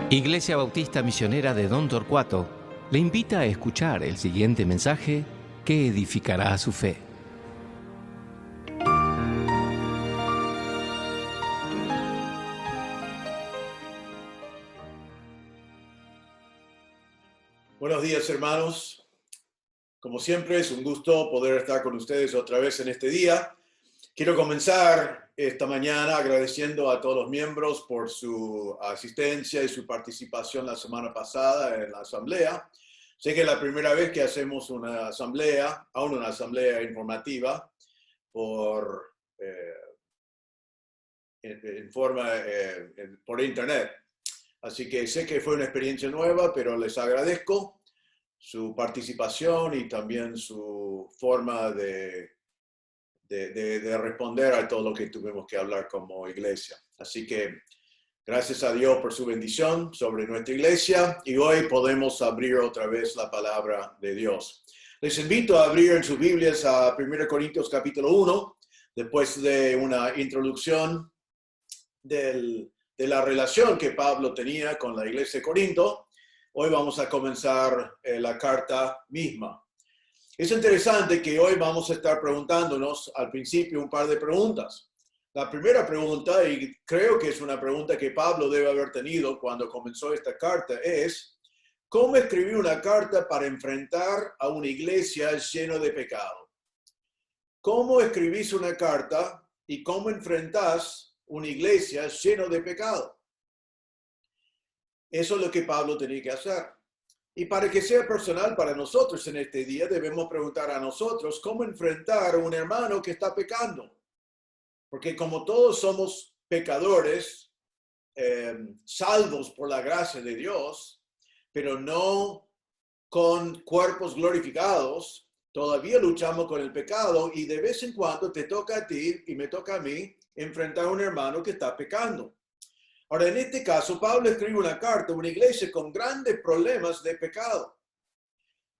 Iglesia Bautista Misionera de Don Torcuato le invita a escuchar el siguiente mensaje que edificará su fe. Buenos días, hermanos. Como siempre, es un gusto poder estar con ustedes otra vez en este día. Quiero comenzar esta mañana agradeciendo a todos los miembros por su asistencia y su participación la semana pasada en la asamblea. Sé que es la primera vez que hacemos una asamblea, aún una asamblea informativa, por internet. Así que sé que fue una experiencia nueva, pero les agradezco su participación y también su forma de responder a todo lo que tuvimos que hablar como iglesia. Así que gracias a Dios por su bendición sobre nuestra iglesia y hoy podemos abrir otra vez la palabra de Dios. Les invito a abrir en sus Biblias a 1 Corintios capítulo 1, después de una introducción de la relación que Pablo tenía con la iglesia de Corinto. Hoy vamos a comenzar la carta misma. Es interesante que hoy vamos a estar preguntándonos al principio un par de preguntas. La primera pregunta, y creo que es una pregunta que Pablo debe haber tenido cuando comenzó esta carta, es ¿cómo escribir una carta para enfrentar a una iglesia llena de pecado? ¿Cómo escribís una carta y cómo enfrentás una iglesia llena de pecado? Eso es lo que Pablo tenía que hacer. Y para que sea personal para nosotros en este día, debemos preguntar a nosotros cómo enfrentar a un hermano que está pecando. Porque como todos somos pecadores, salvos por la gracia de Dios, pero no con cuerpos glorificados, todavía luchamos con el pecado y de vez en cuando te toca a ti y me toca a mí enfrentar a un hermano que está pecando. Ahora, en este caso, Pablo escribe una carta a una iglesia con grandes problemas de pecado.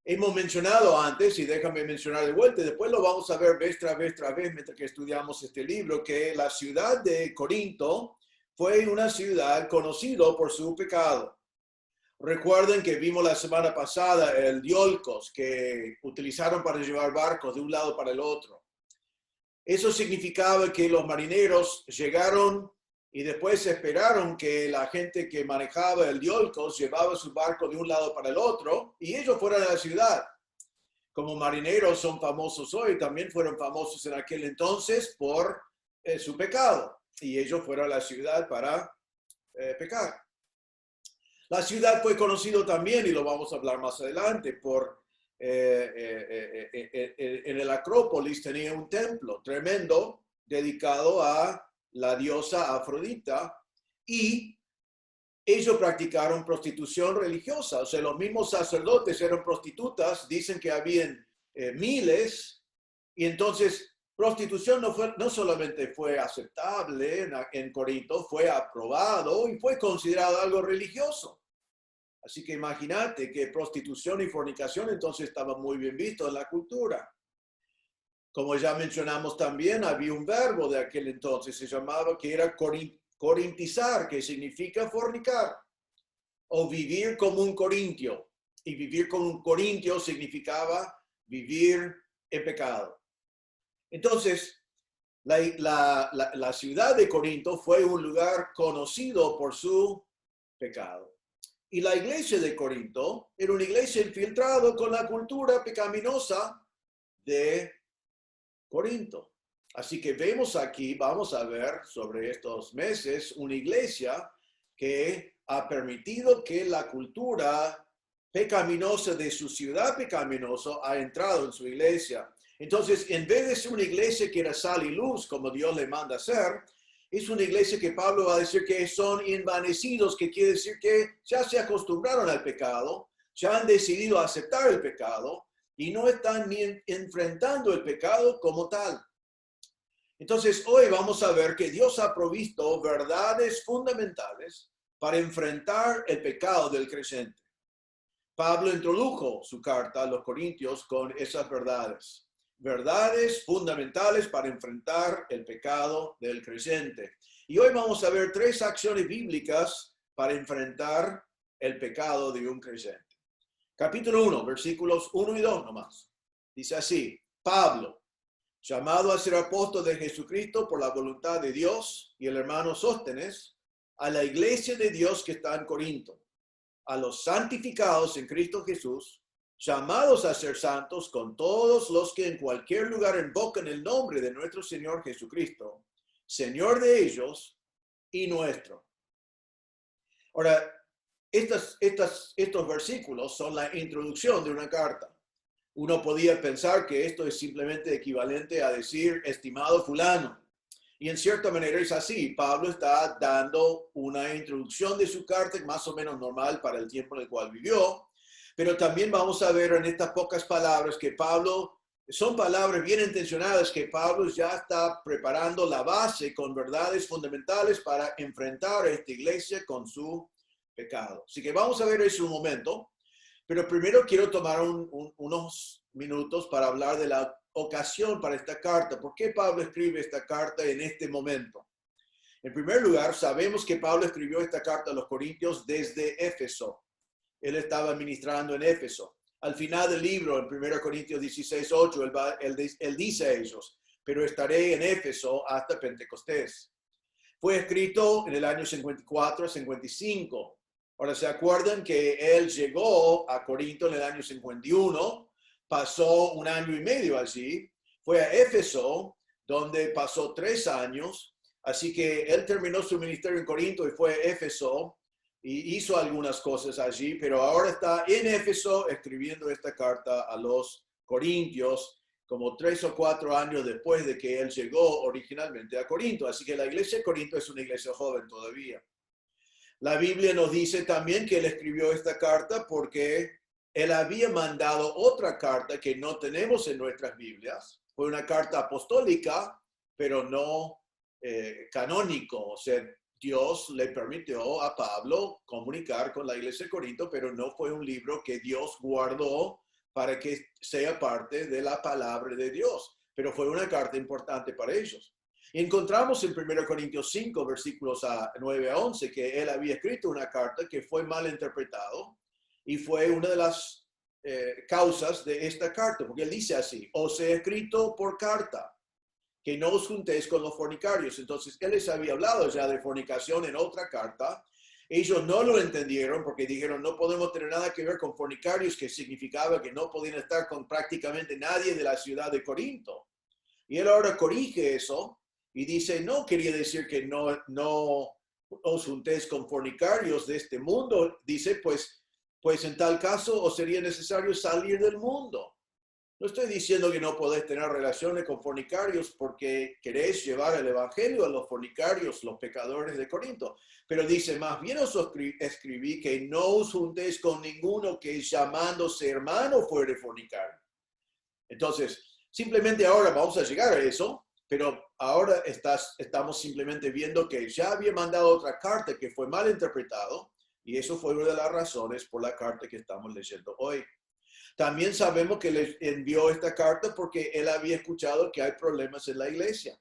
Hemos mencionado antes, y déjame mencionar de vuelta, después lo vamos a ver vez tras vez mientras que estudiamos este libro, que la ciudad de Corinto fue una ciudad conocida por su pecado. Recuerden que vimos la semana pasada el diolcos que utilizaron para llevar barcos de un lado para el otro. Eso significaba que los marineros llegaron y después esperaron que la gente que manejaba el diolcos llevaba su barco de un lado para el otro y ellos fueron a la ciudad. Como marineros son famosos hoy, también fueron famosos en aquel entonces por su pecado. Y ellos fueron a la ciudad para pecar. La ciudad fue conocida también, y lo vamos a hablar más adelante, por en el Acrópolis tenía un templo tremendo dedicado a la diosa Afrodita, y ellos practicaron prostitución religiosa. O sea, los mismos sacerdotes eran prostitutas, dicen que habían miles, y entonces prostitución no solamente fue aceptable en Corinto, fue aprobado y fue considerado algo religioso. Así que imagínate que prostitución y fornicación entonces estaban muy bien visto en la cultura. Como ya mencionamos también, había un verbo de aquel entonces, se llamaba, que era corintizar, que significa fornicar, o vivir como un corintio. Y vivir como un corintio significaba vivir en pecado. Entonces, la ciudad de Corinto fue un lugar conocido por su pecado. Y la iglesia de Corinto era una iglesia infiltrada con la cultura pecaminosa de Corinto. Así que vemos aquí, vamos a ver sobre estos meses, una iglesia que ha permitido que la cultura pecaminosa de su ciudad pecaminosa ha entrado en su iglesia. Entonces, en vez de ser una iglesia que era sal y luz, como Dios le manda hacer, es una iglesia que Pablo va a decir que son envanecidos, que quiere decir que ya se acostumbraron al pecado, ya han decidido aceptar el pecado, y no están ni enfrentando el pecado como tal. Entonces, hoy vamos a ver que Dios ha provisto verdades fundamentales para enfrentar el pecado del creyente. Pablo introdujo su carta a los Corintios con esas verdades. Verdades fundamentales para enfrentar el pecado del creyente. Y hoy vamos a ver 3 acciones bíblicas para enfrentar el pecado de un creyente. Capítulo 1, versículos 1 y 2 nomás. Dice así: Pablo, llamado a ser apóstol de Jesucristo por la voluntad de Dios, y el hermano Sóstenes, a la iglesia de Dios que está en Corinto, a los santificados en Cristo Jesús, llamados a ser santos, con todos los que en cualquier lugar invocan el nombre de nuestro Señor Jesucristo, Señor de ellos y nuestro. Ahora, estos versículos son la introducción de una carta. Uno podía pensar que esto es simplemente equivalente a decir, estimado fulano. Y en cierta manera es así. Pablo está dando una introducción de su carta más o menos normal para el tiempo en el cual vivió. Pero también vamos a ver en estas pocas palabras que son palabras bien intencionadas, que Pablo ya está preparando la base con verdades fundamentales para enfrentar a esta iglesia con su pecado. Así que vamos a ver eso un momento. Pero primero quiero tomar unos minutos para hablar de la ocasión para esta carta. ¿Por qué Pablo escribe esta carta en este momento? En primer lugar, sabemos que Pablo escribió esta carta a los Corintios desde Éfeso. Él estaba ministrando en Éfeso. Al final del libro, en 1 Corintios 16:8, él dice a ellos: pero estaré en Éfeso hasta Pentecostés. Fue escrito en el año 54 a 55. Ahora, ¿se acuerdan que él llegó a Corinto en el año 51? Pasó 1 año y medio allí. Fue a Éfeso, donde pasó 3 años. Así que él terminó su ministerio en Corinto y fue a Éfeso y hizo algunas cosas allí, pero ahora está en Éfeso escribiendo esta carta a los Corintios, como 3 o 4 años después de que él llegó originalmente a Corinto. Así que la iglesia de Corinto es una iglesia joven todavía. La Biblia nos dice también que él escribió esta carta porque él había mandado otra carta que no tenemos en nuestras Biblias. Fue una carta apostólica, pero no canónico. O sea, Dios le permitió a Pablo comunicar con la iglesia de Corinto, pero no fue un libro que Dios guardó para que sea parte de la palabra de Dios. Pero fue una carta importante para ellos. Encontramos en 1 Corintios 5, versículos 9 a 11, que él había escrito una carta que fue mal interpretado y fue una de las causas de esta carta, porque él dice así: os he escrito por carta que no os juntéis con los fornicarios. Entonces, él les había hablado ya de fornicación en otra carta. Ellos no lo entendieron porque dijeron, no podemos tener nada que ver con fornicarios, que significaba que no podían estar con prácticamente nadie de la ciudad de Corinto. Y él ahora corrige eso y dice, no quería decir que no os juntéis con fornicarios de este mundo. Dice, pues en tal caso os sería necesario salir del mundo. No estoy diciendo que no podéis tener relaciones con fornicarios porque queréis llevar el evangelio a los fornicarios, los pecadores de Corinto. Pero dice, más bien os escribí que no os juntéis con ninguno que llamándose hermano fuere fornicario. Entonces, simplemente ahora vamos a llegar a eso, pero ahora estamos simplemente viendo que ya había mandado otra carta que fue mal interpretado, y eso fue una de las razones por la carta que estamos leyendo hoy. También sabemos que les envió esta carta porque él había escuchado que hay problemas en la iglesia.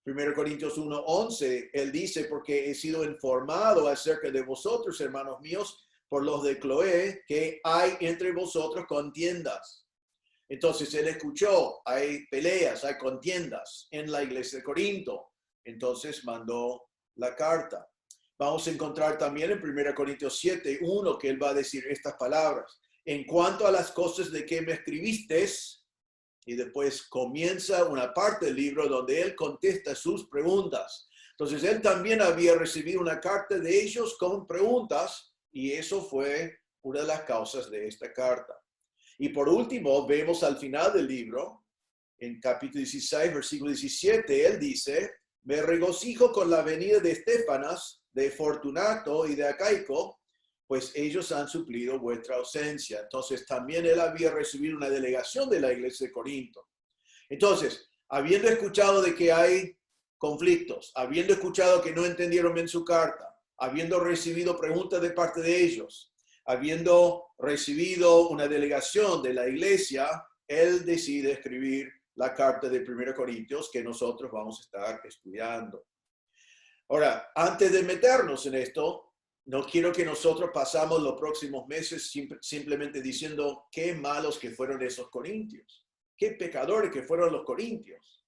1 Corintios 1:11, él dice, porque he sido informado acerca de vosotros, hermanos míos, por los de Cloé, que hay entre vosotros contiendas. Entonces él escuchó, hay peleas, hay contiendas en la iglesia de Corinto. Entonces mandó la carta. Vamos a encontrar también en 1 Corintios 7:1 que él va a decir estas palabras. En cuanto a las cosas de que me escribiste, y después comienza una parte del libro donde él contesta sus preguntas. Entonces él también había recibido una carta de ellos con preguntas, y eso fue una de las causas de esta carta. Y por último, vemos al final del libro, en capítulo 16, versículo 17, él dice, me regocijo con la venida de Estéfanas, de Fortunato y de Acaico, pues ellos han suplido vuestra ausencia. Entonces también él había recibido una delegación de la iglesia de Corinto. Entonces, habiendo escuchado de que hay conflictos, habiendo escuchado que no entendieron bien su carta, habiendo recibido preguntas de parte de ellos, habiendo recibido una delegación de la iglesia, él decide escribir la carta de 1 Corintios que nosotros vamos a estar estudiando. Ahora, antes de meternos en esto, No quiero que nosotros pasamos los próximos meses simplemente diciendo qué malos que fueron esos corintios, qué pecadores que fueron los corintios.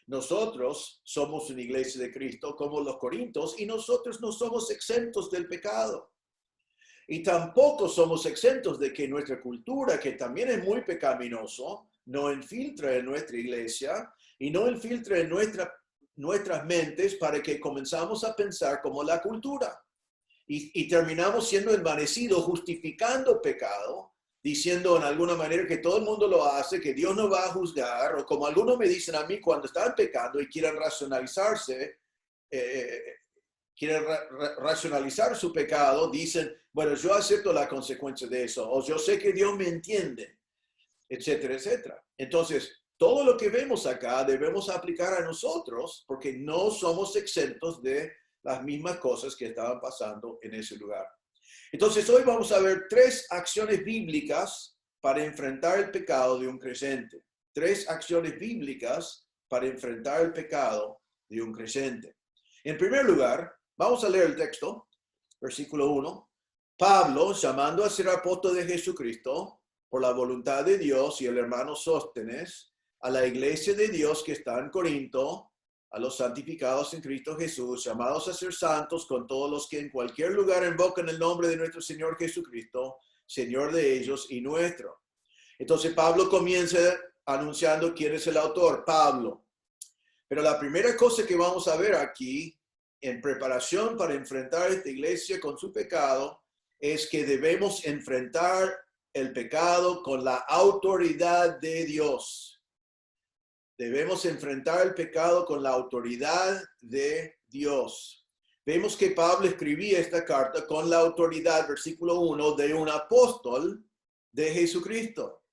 Nosotros somos una iglesia de Cristo como los corintios y nosotros no somos exentos del pecado. Y tampoco somos exentos de que nuestra cultura, que también es muy pecaminoso, no infiltre en nuestra iglesia y no infiltre en nuestras mentes para que comenzamos a pensar como la cultura. Y terminamos siendo envanecidos, justificando pecado, diciendo en alguna manera que todo el mundo lo hace, que Dios no va a juzgar, o como algunos me dicen a mí cuando están pecando y quieren racionalizarse, racionalizar su pecado, dicen, bueno, yo acepto la consecuencia de eso, o yo sé que Dios me entiende, etcétera, etcétera. Entonces, todo lo que vemos acá debemos aplicar a nosotros porque no somos exentos de las mismas cosas que estaban pasando en ese lugar. Entonces, hoy vamos a ver 3 acciones bíblicas para enfrentar el pecado de un creyente. 3 acciones bíblicas para enfrentar el pecado de un creyente. En primer lugar, vamos a leer el texto, versículo 1. Pablo, llamando a ser apóstol de Jesucristo, por la voluntad de Dios, y el hermano Sóstenes, a la iglesia de Dios que está en Corinto, a los santificados en Cristo Jesús, llamados a ser santos con todos los que en cualquier lugar invocan el nombre de nuestro Señor Jesucristo, Señor de ellos y nuestro. Entonces Pablo comienza anunciando quién es el autor, Pablo. Pero la primera cosa que vamos a ver aquí, en preparación para enfrentar esta iglesia con su pecado, es que debemos enfrentar el pecado con la autoridad de Dios. Debemos enfrentar el pecado con la autoridad de Dios. Vemos que Pablo escribía esta carta con la autoridad, versículo 1, de un apóstol de Jesucristo.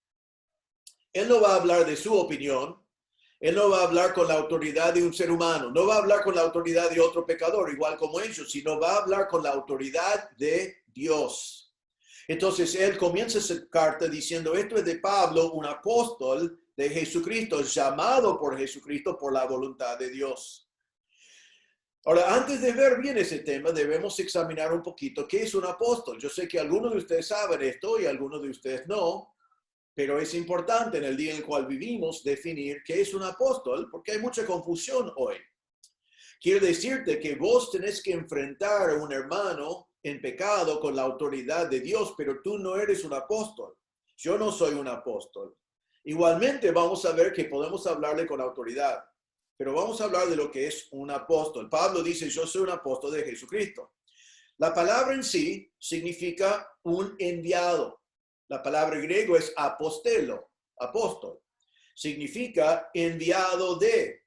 Él no va a hablar de su opinión. Él no va a hablar con la autoridad de un ser humano. No va a hablar con la autoridad de otro pecador, igual como ellos, sino va a hablar con la autoridad de Dios. Entonces, él comienza esa carta diciendo, esto es de Pablo, un apóstol de Jesucristo, llamado por Jesucristo por la voluntad de Dios. Ahora, antes de ver bien ese tema, debemos examinar un poquito qué es un apóstol. Yo sé que algunos de ustedes saben esto y algunos de ustedes no, pero es importante en el día en el cual vivimos definir qué es un apóstol, porque hay mucha confusión hoy. Quiero decirte que vos tenés que enfrentar a un hermano en pecado con la autoridad de Dios, pero tú no eres un apóstol. Yo no soy un apóstol. Igualmente vamos a ver que podemos hablarle con autoridad, pero vamos a hablar de lo que es un apóstol. Pablo dice, yo soy un apóstol de Jesucristo. La palabra en sí significa un enviado. La palabra griego es apostelo, apóstol. Significa enviado de.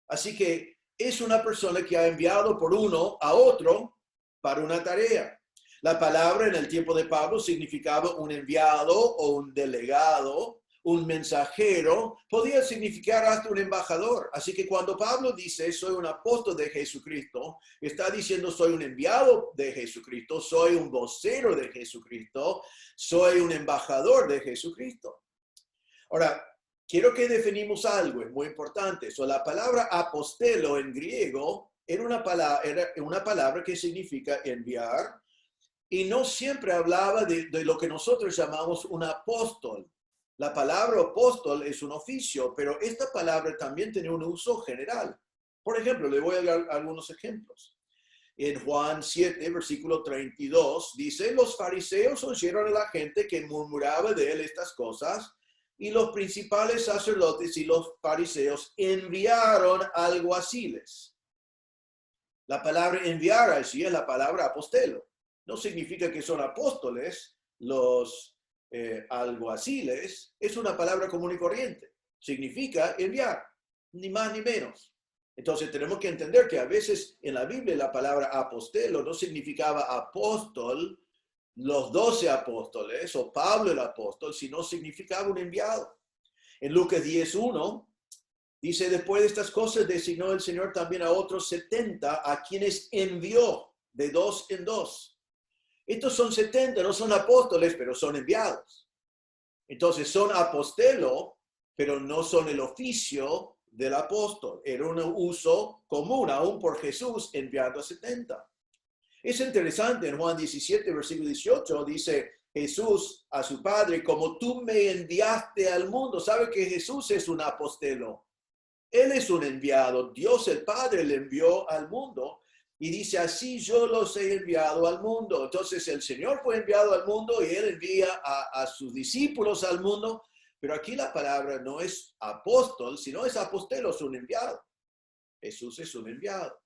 Así que es una persona que ha enviado por uno a otro para una tarea. La palabra en el tiempo de Pablo significaba un enviado o un delegado, un mensajero, podía significar hasta un embajador. Así que cuando Pablo dice, soy un apóstol de Jesucristo, está diciendo, soy un enviado de Jesucristo, soy un vocero de Jesucristo, soy un embajador de Jesucristo. Ahora, quiero que definimos algo, es muy importante. La palabra apostelo en griego era una palabra que significa enviar, y no siempre hablaba de lo que nosotros llamamos un apóstol. La palabra apóstol es un oficio, pero esta palabra también tiene un uso general. Por ejemplo, le voy a dar algunos ejemplos. En Juan 7, versículo 32, dice, los fariseos oyeron a la gente que murmuraba de él estas cosas, y los principales sacerdotes y los fariseos enviaron alguaciles. La palabra enviar allí es la palabra apostelo. No significa que son apóstoles los alguaciles, es una palabra común y corriente. Significa enviar, ni más ni menos. Entonces tenemos que entender que a veces en la Biblia la palabra apostelo no significaba apóstol, los 12 apóstoles o Pablo el apóstol, sino significaba un enviado. En Lucas 10:1 dice, después de estas cosas designó el Señor también a otros 70 a quienes envió de 2 en 2. Estos son 70, no son apóstoles, pero son enviados. Entonces son apostelo, pero no son el oficio del apóstol. Era un uso común, aún por Jesús, enviando a 70. Es interesante, en Juan 17, versículo 18, dice Jesús a su Padre, como tú me enviaste al mundo. ¿Sabe que Jesús es un apostelo? Él es un enviado. Dios el Padre le envió al mundo y dice, así yo los he enviado al mundo. Entonces el Señor fue enviado al mundo y Él envía a sus discípulos al mundo. Pero aquí la palabra no es apóstol, sino es apostelo, es un enviado. Jesús es un enviado.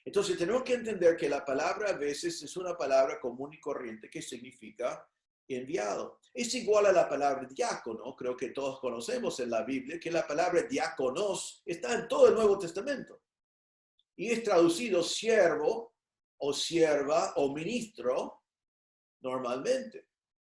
Entonces tenemos que entender que la palabra a veces es una palabra común y corriente que significa enviado. Es igual a la palabra diácono, creo que todos conocemos en la Biblia que la palabra diáconos está en todo el Nuevo Testamento y es traducido siervo o sierva o ministro normalmente.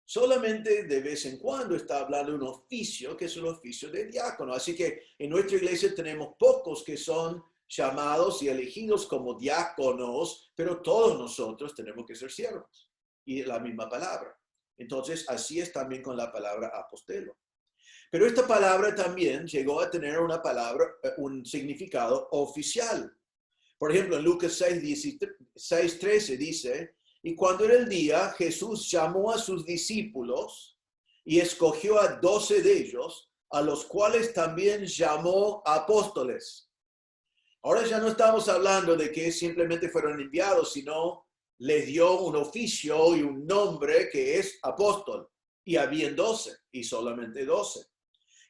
Solamente de vez en cuando está hablando de un oficio que es un oficio de diácono. Así que en nuestra iglesia tenemos pocos que son llamados y elegidos como diáconos, pero todos nosotros tenemos que ser siervos. Y la misma palabra. Entonces, así es también con la palabra apostelo. Pero esta palabra también llegó a tener una palabra, un significado oficial. Por ejemplo, en Lucas 6:13 dice, y cuando era el día, Jesús llamó a sus discípulos y escogió a 12 de ellos, a los cuales también llamó apóstoles. Ahora ya no estamos hablando de que simplemente fueron enviados, sino les dio un oficio y un nombre que es apóstol. Y habían 12 y solamente 12.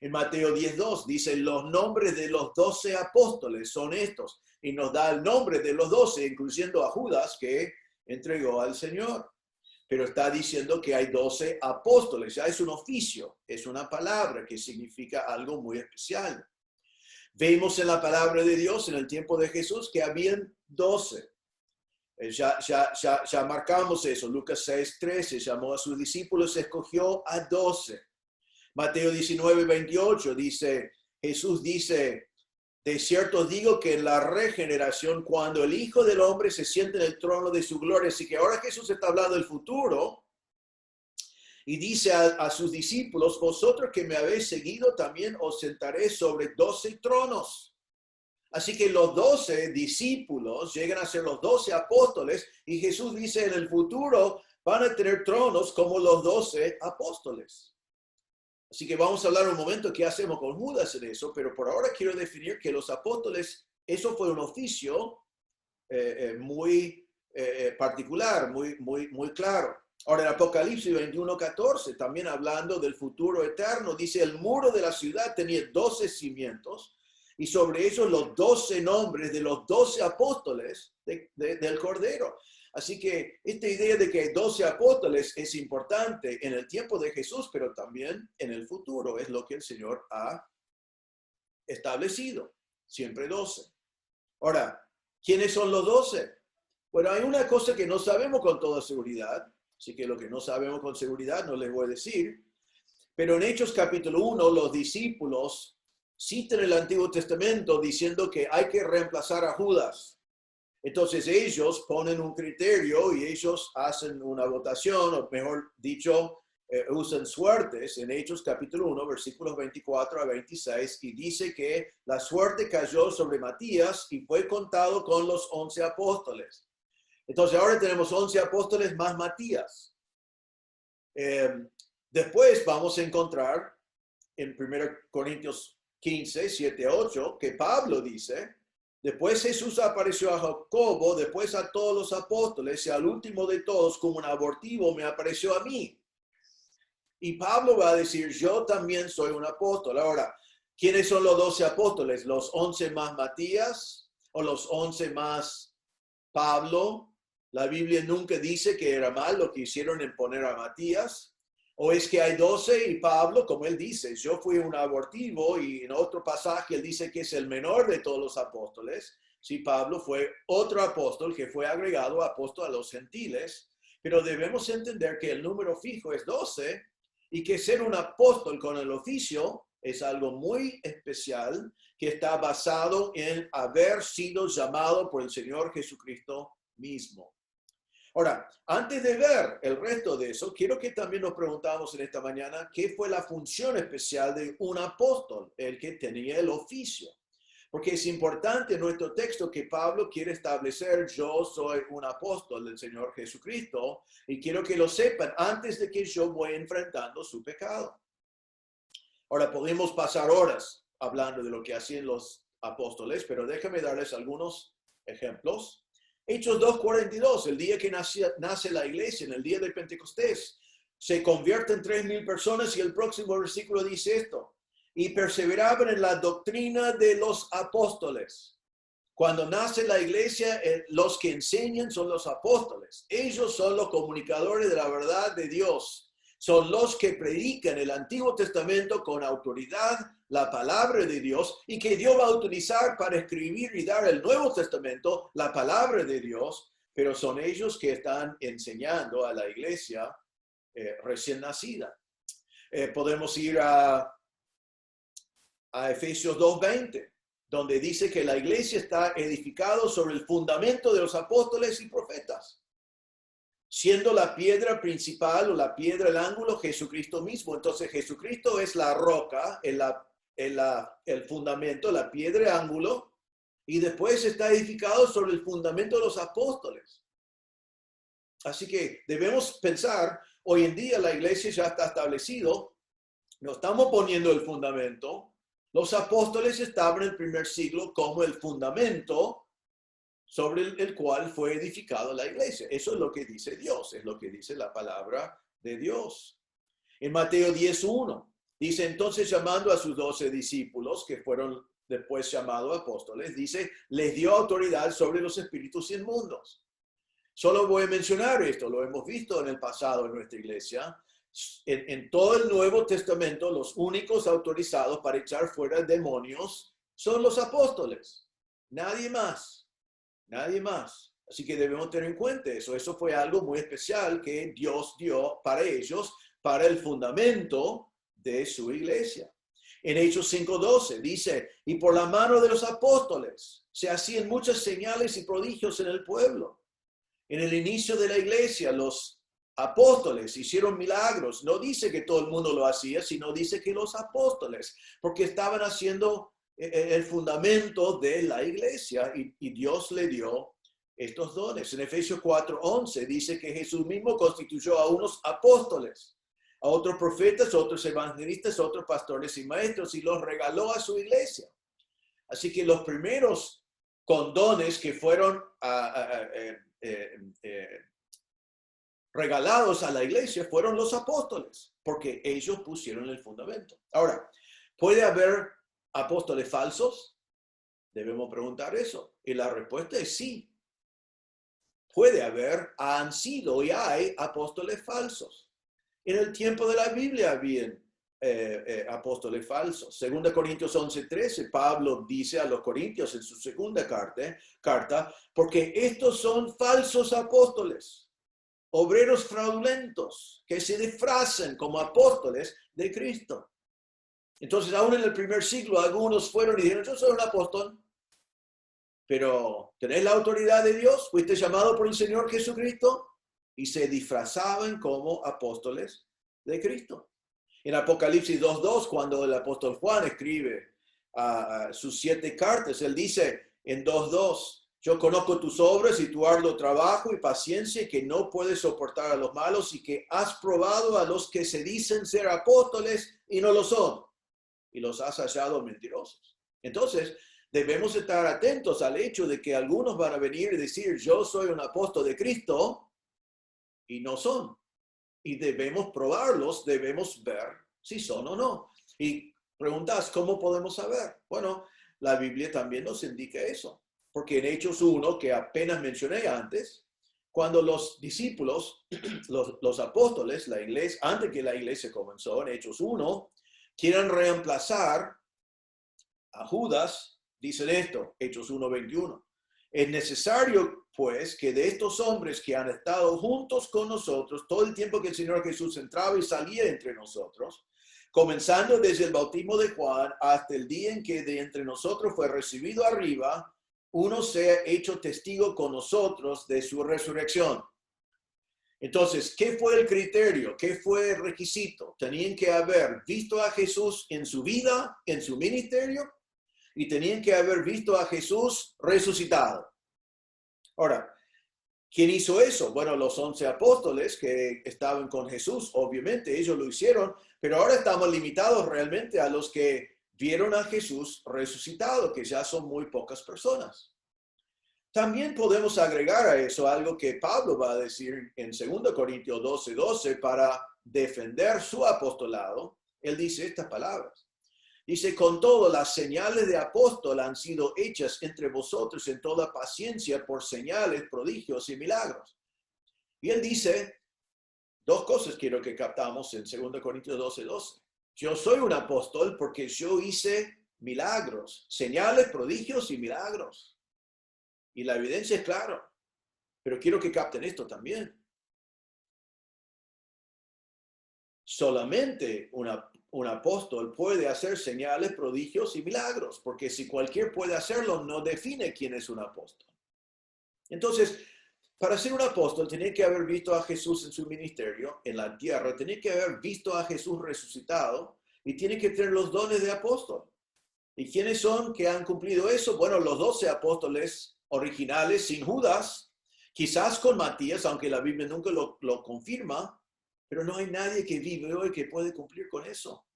En Mateo 10:2 dice, los nombres de los 12 apóstoles son estos. Y nos da el nombre de los 12, incluyendo a Judas, que entregó al Señor. Pero está diciendo que hay 12 apóstoles. Ya es un oficio, es una palabra que significa algo muy especial. Vemos en la palabra de Dios en el tiempo de Jesús que habían 12. Ya marcamos eso. Lucas 6:13 llamó a sus discípulos, escogió a 12. Mateo 19:28 dice, Jesús dice, de cierto digo que en la regeneración, cuando el Hijo del Hombre se siente en el trono de su gloria, así que ahora Jesús está hablando del futuro, y dice a sus discípulos, vosotros que me habéis seguido, también os sentaré sobre 12 tronos. Así que los 12 discípulos llegan a ser los 12 apóstoles, y Jesús dice en el futuro van a tener tronos como los 12 apóstoles. Así que vamos a hablar un momento qué hacemos con Judas en eso, pero por ahora quiero definir que los apóstoles, eso fue un oficio muy particular, muy claro. Ahora en Apocalipsis 21:14, también hablando del futuro eterno, dice, el muro de la ciudad tenía 12 cimientos y sobre ellos los 12 nombres de los 12 apóstoles del Cordero. Así que esta idea de que hay 12 apóstoles es importante en el tiempo de Jesús, pero también en el futuro. Es lo que el Señor ha establecido. Siempre 12. Ahora, ¿quiénes son los 12? Bueno, hay una cosa que no sabemos con toda seguridad. Así que lo que no sabemos con seguridad no les voy a decir. Pero en Hechos capítulo 1, los discípulos citan el Antiguo Testamento diciendo que hay que reemplazar a Judas. Entonces ellos ponen un criterio y ellos hacen una votación, o mejor dicho, usan suertes en Hechos capítulo 1, versículos 24 a 26, y dice que la suerte cayó sobre Matías y fue contado con los 11 apóstoles. Entonces ahora tenemos 11 apóstoles más Matías. Después vamos a encontrar en 1 Corintios 15, 7, 8, que Pablo dice, después Jesús apareció a Jacobo, después a todos los apóstoles, y al último de todos, como un abortivo, me apareció a mí. Y Pablo va a decir, yo también soy un apóstol. Ahora, ¿quiénes son los 12 apóstoles? ¿Los 11 más Matías o los 11 más Pablo? La Biblia nunca dice que era mal lo que hicieron en poner a Matías. ¿O es que hay 12 y Pablo, como él dice, yo fui un abortivo, y en otro pasaje él dice que es el menor de todos los apóstoles? Sí, Pablo fue otro apóstol que fue agregado apóstol a los gentiles, pero debemos entender que el número fijo es 12 y que ser un apóstol con el oficio es algo muy especial que está basado en haber sido llamado por el Señor Jesucristo mismo. Ahora, antes de ver el resto de eso, quiero que también nos preguntamos en esta mañana qué fue la función especial de un apóstol, el que tenía el oficio. Porque es importante en nuestro texto que Pablo quiere establecer: yo soy un apóstol del Señor Jesucristo y quiero que lo sepan antes de que yo voy enfrentando su pecado. Ahora, podemos pasar horas hablando de lo que hacían los apóstoles, pero déjame darles algunos ejemplos. Hechos 2:42, el día que nace la iglesia, en el día de Pentecostés, se convierten 3,000 personas y el próximo versículo dice esto: y perseveraban en la doctrina de los apóstoles. Cuando nace la iglesia, los que enseñan son los apóstoles. Ellos son los comunicadores de la verdad de Dios. Son los que predican el Antiguo Testamento con autoridad, la palabra de Dios, y que Dios va a utilizar para escribir y dar el Nuevo Testamento, la palabra de Dios, pero son ellos que están enseñando a la iglesia recién nacida. Podemos ir a Efesios 2:20, donde dice que la iglesia está edificada sobre el fundamento de los apóstoles y profetas, siendo la piedra principal o la piedra del ángulo Jesucristo mismo. Entonces Jesucristo es la roca, el fundamento, la piedra de ángulo, y después está edificado sobre el fundamento de los apóstoles. Así que debemos pensar, hoy en día la iglesia ya está establecido, no estamos poniendo el fundamento. Los apóstoles estaban en el primer siglo como el fundamento sobre el cual fue edificada la iglesia. Eso es lo que dice Dios, es lo que dice la palabra de Dios. En Mateo 10:1 dice: entonces, llamando a sus 12 discípulos, que fueron después llamados apóstoles, dice, les dio autoridad sobre los espíritus inmundos. Solo voy a mencionar esto, lo hemos visto en el pasado en nuestra iglesia. En todo el Nuevo Testamento, los únicos autorizados para echar fuera demonios son los apóstoles. Nadie más. Nadie más. Así que debemos tener en cuenta eso. Eso fue algo muy especial que Dios dio para ellos, para el fundamento de su iglesia. En Hechos 5:12 dice: y por la mano de los apóstoles se hacían muchas señales y prodigios en el pueblo. En el inicio de la iglesia, los apóstoles hicieron milagros. No dice que todo el mundo lo hacía, sino dice que los apóstoles, porque estaban haciendo el fundamento de la iglesia y Dios le dio estos dones. En Efesios 4:11 dice que Jesús mismo constituyó a unos apóstoles, a otros profetas, a otros evangelistas, a otros pastores y maestros, y los regaló a su iglesia. Así que los primeros con dones que fueron regalados a la iglesia fueron los apóstoles, porque ellos pusieron el fundamento. Ahora, ¿puede haber apóstoles falsos? Debemos preguntar eso. Y la respuesta es sí. Puede haber, han sido y hay apóstoles falsos. En el tiempo de la Biblia habían apóstoles falsos. 2 Corintios 11:13, Pablo dice a los corintios en su segunda carta, porque estos son falsos apóstoles, obreros fraudulentos, que se disfrazan como apóstoles de Cristo. Entonces, aún en el primer siglo, algunos fueron y dijeron: yo soy un apóstol, pero ¿tenés la autoridad de Dios? ¿Fuiste llamado por el Señor Jesucristo? Y se disfrazaban como apóstoles de Cristo. En Apocalipsis 2:2, cuando el apóstol Juan escribe sus 7 cartas, él dice en 2:2, yo conozco tus obras y tu arduo trabajo y paciencia, y que no puedes soportar a los malos, y que has probado a los que se dicen ser apóstoles y no lo son, y los has hallado mentirosos. Entonces, debemos estar atentos al hecho de que algunos van a venir y decir: yo soy un apóstol de Cristo, y no son. Y debemos probarlos, debemos ver si son o no. Y preguntas: ¿cómo podemos saber? Bueno, la Biblia también nos indica eso. Porque en Hechos 1, que apenas mencioné antes, cuando los discípulos, los apóstoles, la iglesia, antes que la iglesia comenzó, en Hechos 1, quieren reemplazar a Judas, dicen esto, Hechos 1:21. Es necesario, pues, que de estos hombres que han estado juntos con nosotros todo el tiempo que el Señor Jesús entraba y salía entre nosotros, comenzando desde el bautismo de Juan hasta el día en que de entre nosotros fue recibido arriba, uno sea hecho testigo con nosotros de su resurrección. Entonces, ¿qué fue el criterio? ¿Qué fue el requisito? Tenían que haber visto a Jesús en su vida, en su ministerio, y tenían que haber visto a Jesús resucitado. Ahora, ¿quién hizo eso? Bueno, los 11 apóstoles que estaban con Jesús, obviamente ellos lo hicieron, pero ahora estamos limitados realmente a los que vieron a Jesús resucitado, que ya son muy pocas personas. También podemos agregar a eso algo que Pablo va a decir en 2 Corintios 12:12 para defender su apostolado. Él dice estas palabras. Dice, con todo, las señales de apóstol han sido hechas entre vosotros en toda paciencia por señales, prodigios y milagros. Y él dice, dos cosas quiero que captamos en 2 Corintios 12:12. Yo soy un apóstol porque yo hice milagros, señales, prodigios y milagros. Y la evidencia es clara. Pero quiero que capten esto también. Solamente un apóstol puede hacer señales, prodigios y milagros, porque si cualquiera puede hacerlo, no define quién es un apóstol. Entonces, para ser un apóstol, tiene que haber visto a Jesús en su ministerio, en la tierra, tiene que haber visto a Jesús resucitado y tiene que tener los dones de apóstol. ¿Y quiénes son que han cumplido eso? Bueno, los 12 apóstoles originales, sin Judas, quizás con Matías, aunque la Biblia nunca lo confirma, pero no hay nadie que vive hoy que puede cumplir con eso.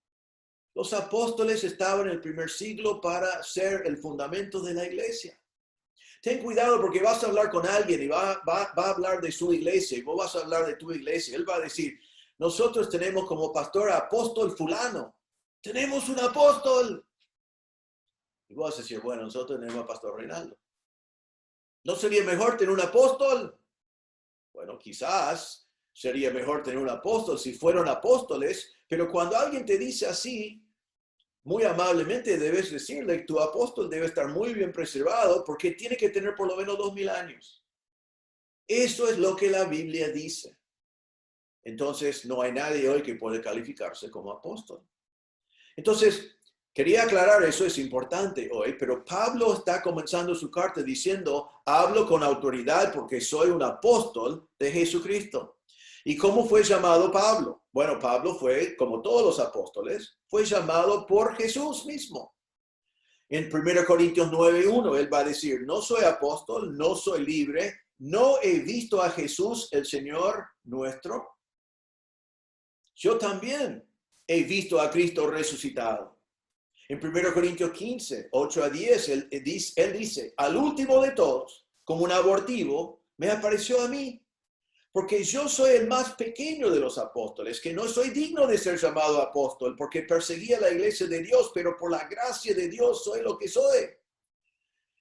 Los apóstoles estaban en el primer siglo para ser el fundamento de la iglesia. Ten cuidado porque vas a hablar con alguien y va a hablar de su iglesia y vos vas a hablar de tu iglesia. Él va a decir, nosotros tenemos como pastor apóstol fulano. Tenemos un apóstol. Y vos vas a decir, bueno, nosotros tenemos a pastor Reinaldo. ¿No sería mejor tener un apóstol? Bueno, quizás sería mejor tener un apóstol si fueron apóstoles, pero cuando alguien te dice así, muy amablemente debes decirle que tu apóstol debe estar muy bien preservado porque tiene que tener por lo menos 2000 años. Eso es lo que la Biblia dice. Entonces, no hay nadie hoy que puede calificarse como apóstol. Entonces, quería aclarar eso, es importante hoy, pero Pablo está comenzando su carta diciendo, hablo con autoridad porque soy un apóstol de Jesucristo. ¿Y cómo fue llamado Pablo? Bueno, Pablo fue, como todos los apóstoles, fue llamado por Jesús mismo. En 1 Corintios 9:1, él va a decir, no soy apóstol, no soy libre, no he visto a Jesús, el Señor nuestro. Yo también he visto a Cristo resucitado. En 1 Corintios 15:8-10, él dice, al último de todos, como un abortivo, me apareció a mí, porque yo soy el más pequeño de los apóstoles, que no soy digno de ser llamado apóstol, porque perseguía la iglesia de Dios, pero por la gracia de Dios soy lo que soy.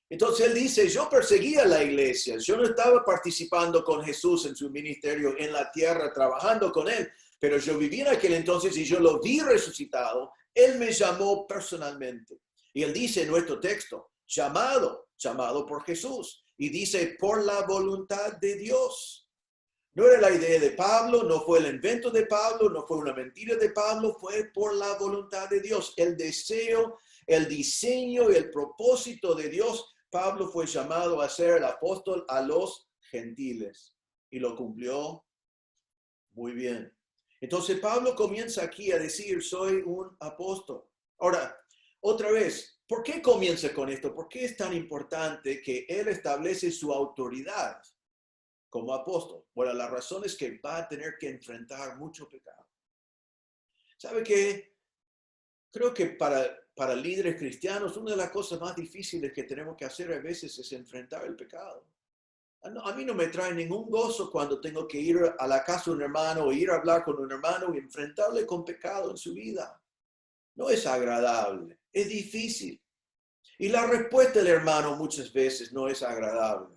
Entonces él dice, yo perseguía la iglesia, yo no estaba participando con Jesús en su ministerio en la tierra, trabajando con él, pero yo viví en aquel entonces y yo lo vi resucitado. Él me llamó personalmente. Y él dice en nuestro texto, llamado por Jesús. Y dice, por la voluntad de Dios. No era la idea de Pablo, no fue el invento de Pablo, no fue una mentira de Pablo, fue por la voluntad de Dios. El deseo, el diseño y el propósito de Dios. Pablo fue llamado a ser el apóstol a los gentiles. Y lo cumplió muy bien. Entonces Pablo comienza aquí a decir, soy un apóstol. Ahora, otra vez, ¿por qué comienza con esto? ¿Por qué es tan importante que él establece su autoridad como apóstol? Bueno, la razón es que va a tener que enfrentar mucho pecado. ¿Sabe qué? Creo que para líderes cristianos, una de las cosas más difíciles que tenemos que hacer a veces es enfrentar el pecado. A mí no me trae ningún gozo cuando tengo que ir a la casa de un hermano o ir a hablar con un hermano y enfrentarle con pecado en su vida. No es agradable, es difícil. Y la respuesta del hermano muchas veces no es agradable.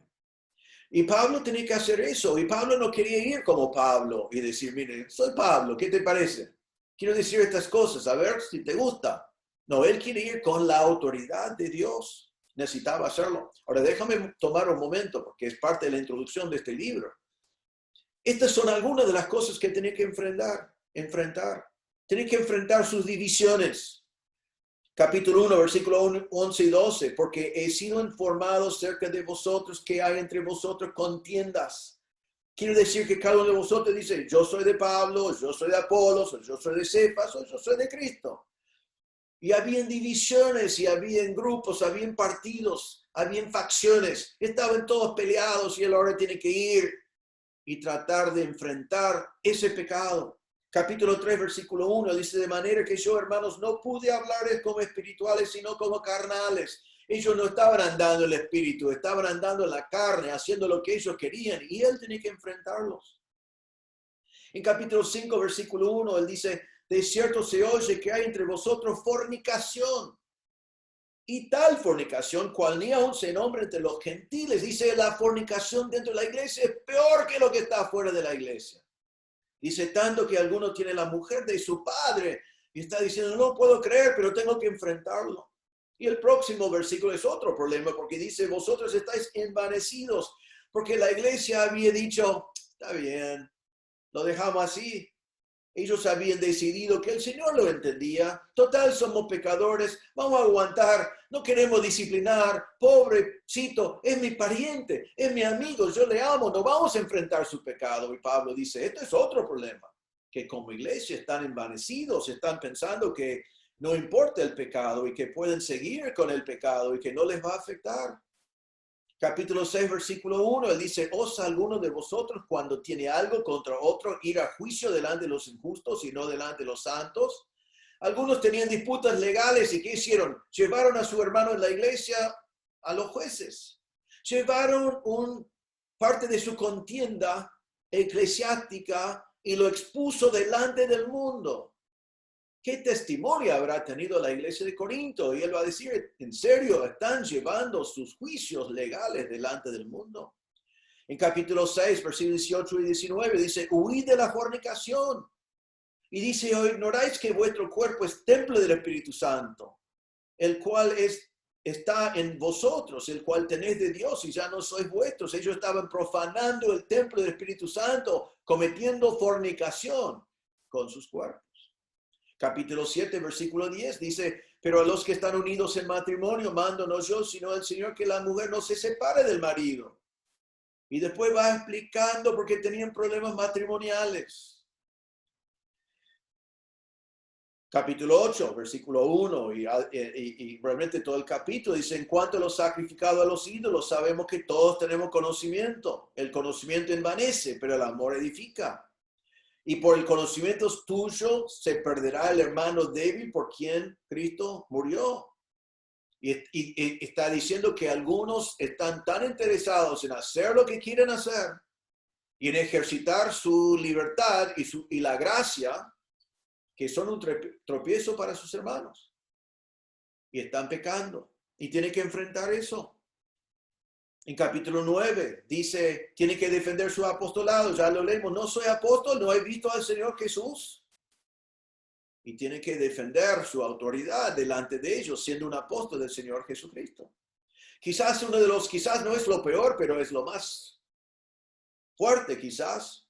Y Pablo tenía que hacer eso. Y Pablo no quería ir como Pablo y decir, mire, soy Pablo, ¿qué te parece? Quiero decir estas cosas, a ver si te gusta. No, él quiere ir con la autoridad de Dios. Necesitaba hacerlo. Ahora déjame tomar un momento porque es parte de la introducción de este libro. Estas son algunas de las cosas que tiene que enfrentar. Tiene que enfrentar sus divisiones. Capítulo 1, versículo 11 y 12. Porque he sido informado acerca de vosotros que hay entre vosotros contiendas. Quiere decir que cada uno de vosotros dice, yo soy de Pablo, yo soy de Apolos, yo soy de Cefas, yo soy de Cristo. Y habían divisiones, y habían grupos, habían partidos, habían facciones. Estaban todos peleados y él ahora tiene que ir y tratar de enfrentar ese pecado. Capítulo 3, versículo 1 dice: de manera que yo, hermanos, no pude hablarles como espirituales, sino como carnales. Ellos no estaban andando en el espíritu, estaban andando en la carne, haciendo lo que ellos querían, y él tenía que enfrentarlos. En capítulo 5, versículo 1, él dice: de cierto se oye que hay entre vosotros fornicación, y tal fornicación, cual ni aún se nombra entre los gentiles. Dice: la fornicación dentro de la iglesia es peor que lo que está fuera de la iglesia. Dice: tanto que alguno tiene la mujer de su padre, y está diciendo: no puedo creer, pero tengo que enfrentarlo. Y el próximo versículo es otro problema, porque dice: vosotros estáis envanecidos, porque la iglesia había dicho: está bien, lo dejamos así. Ellos habían decidido que el Señor lo entendía. Total, somos pecadores, vamos a aguantar, no queremos disciplinar. Pobrecito, es mi pariente, es mi amigo, yo le amo, no vamos a enfrentar su pecado. Y Pablo dice: esto es otro problema, que como iglesia están envanecidos, están pensando que no importa el pecado y que pueden seguir con el pecado y que no les va a afectar. Capítulo 6, versículo 1, él dice: ¿osa alguno de vosotros, cuando tiene algo contra otro, ir a juicio delante de los injustos y no delante de los santos? Algunos tenían disputas legales, y ¿qué hicieron? Llevaron a su hermano en la iglesia a los jueces. Llevaron parte de su contienda eclesiástica y lo expuso delante del mundo. ¿Qué testimonio habrá tenido la iglesia de Corinto? Y él va a decir: ¿en serio están llevando sus juicios legales delante del mundo? En capítulo 6, versículos 18 y 19 dice: huid de la fornicación. Y dice: ¿o ignoráis que vuestro cuerpo es templo del Espíritu Santo, el cual está en vosotros, el cual tenéis de Dios, y ya no sois vuestros? Ellos estaban profanando el templo del Espíritu Santo, cometiendo fornicación con sus cuerpos. Capítulo 7, versículo 10 dice: pero a los que están unidos en matrimonio, mando no yo, sino el Señor, que la mujer no se separe del marido. Y después va explicando por qué tenían problemas matrimoniales. Capítulo 8, versículo 1, y realmente todo el capítulo dice: en cuanto a lo sacrificado a los ídolos, sabemos que todos tenemos conocimiento. El conocimiento envanece, pero el amor edifica. Y por el conocimiento tuyo se perderá el hermano débil por quien Cristo murió. Y está diciendo que algunos están tan interesados en hacer lo que quieren hacer y en ejercitar su libertad y la gracia, que son un tropiezo para sus hermanos. Y están pecando. Y tienen que enfrentar eso. En capítulo 9 dice: tiene que defender su apostolado. Ya lo leemos: no soy apóstol, no he visto al Señor Jesús. Y tiene que defender su autoridad delante de ellos, siendo un apóstol del Señor Jesucristo. Quizás quizás no es lo peor, pero es lo más fuerte quizás.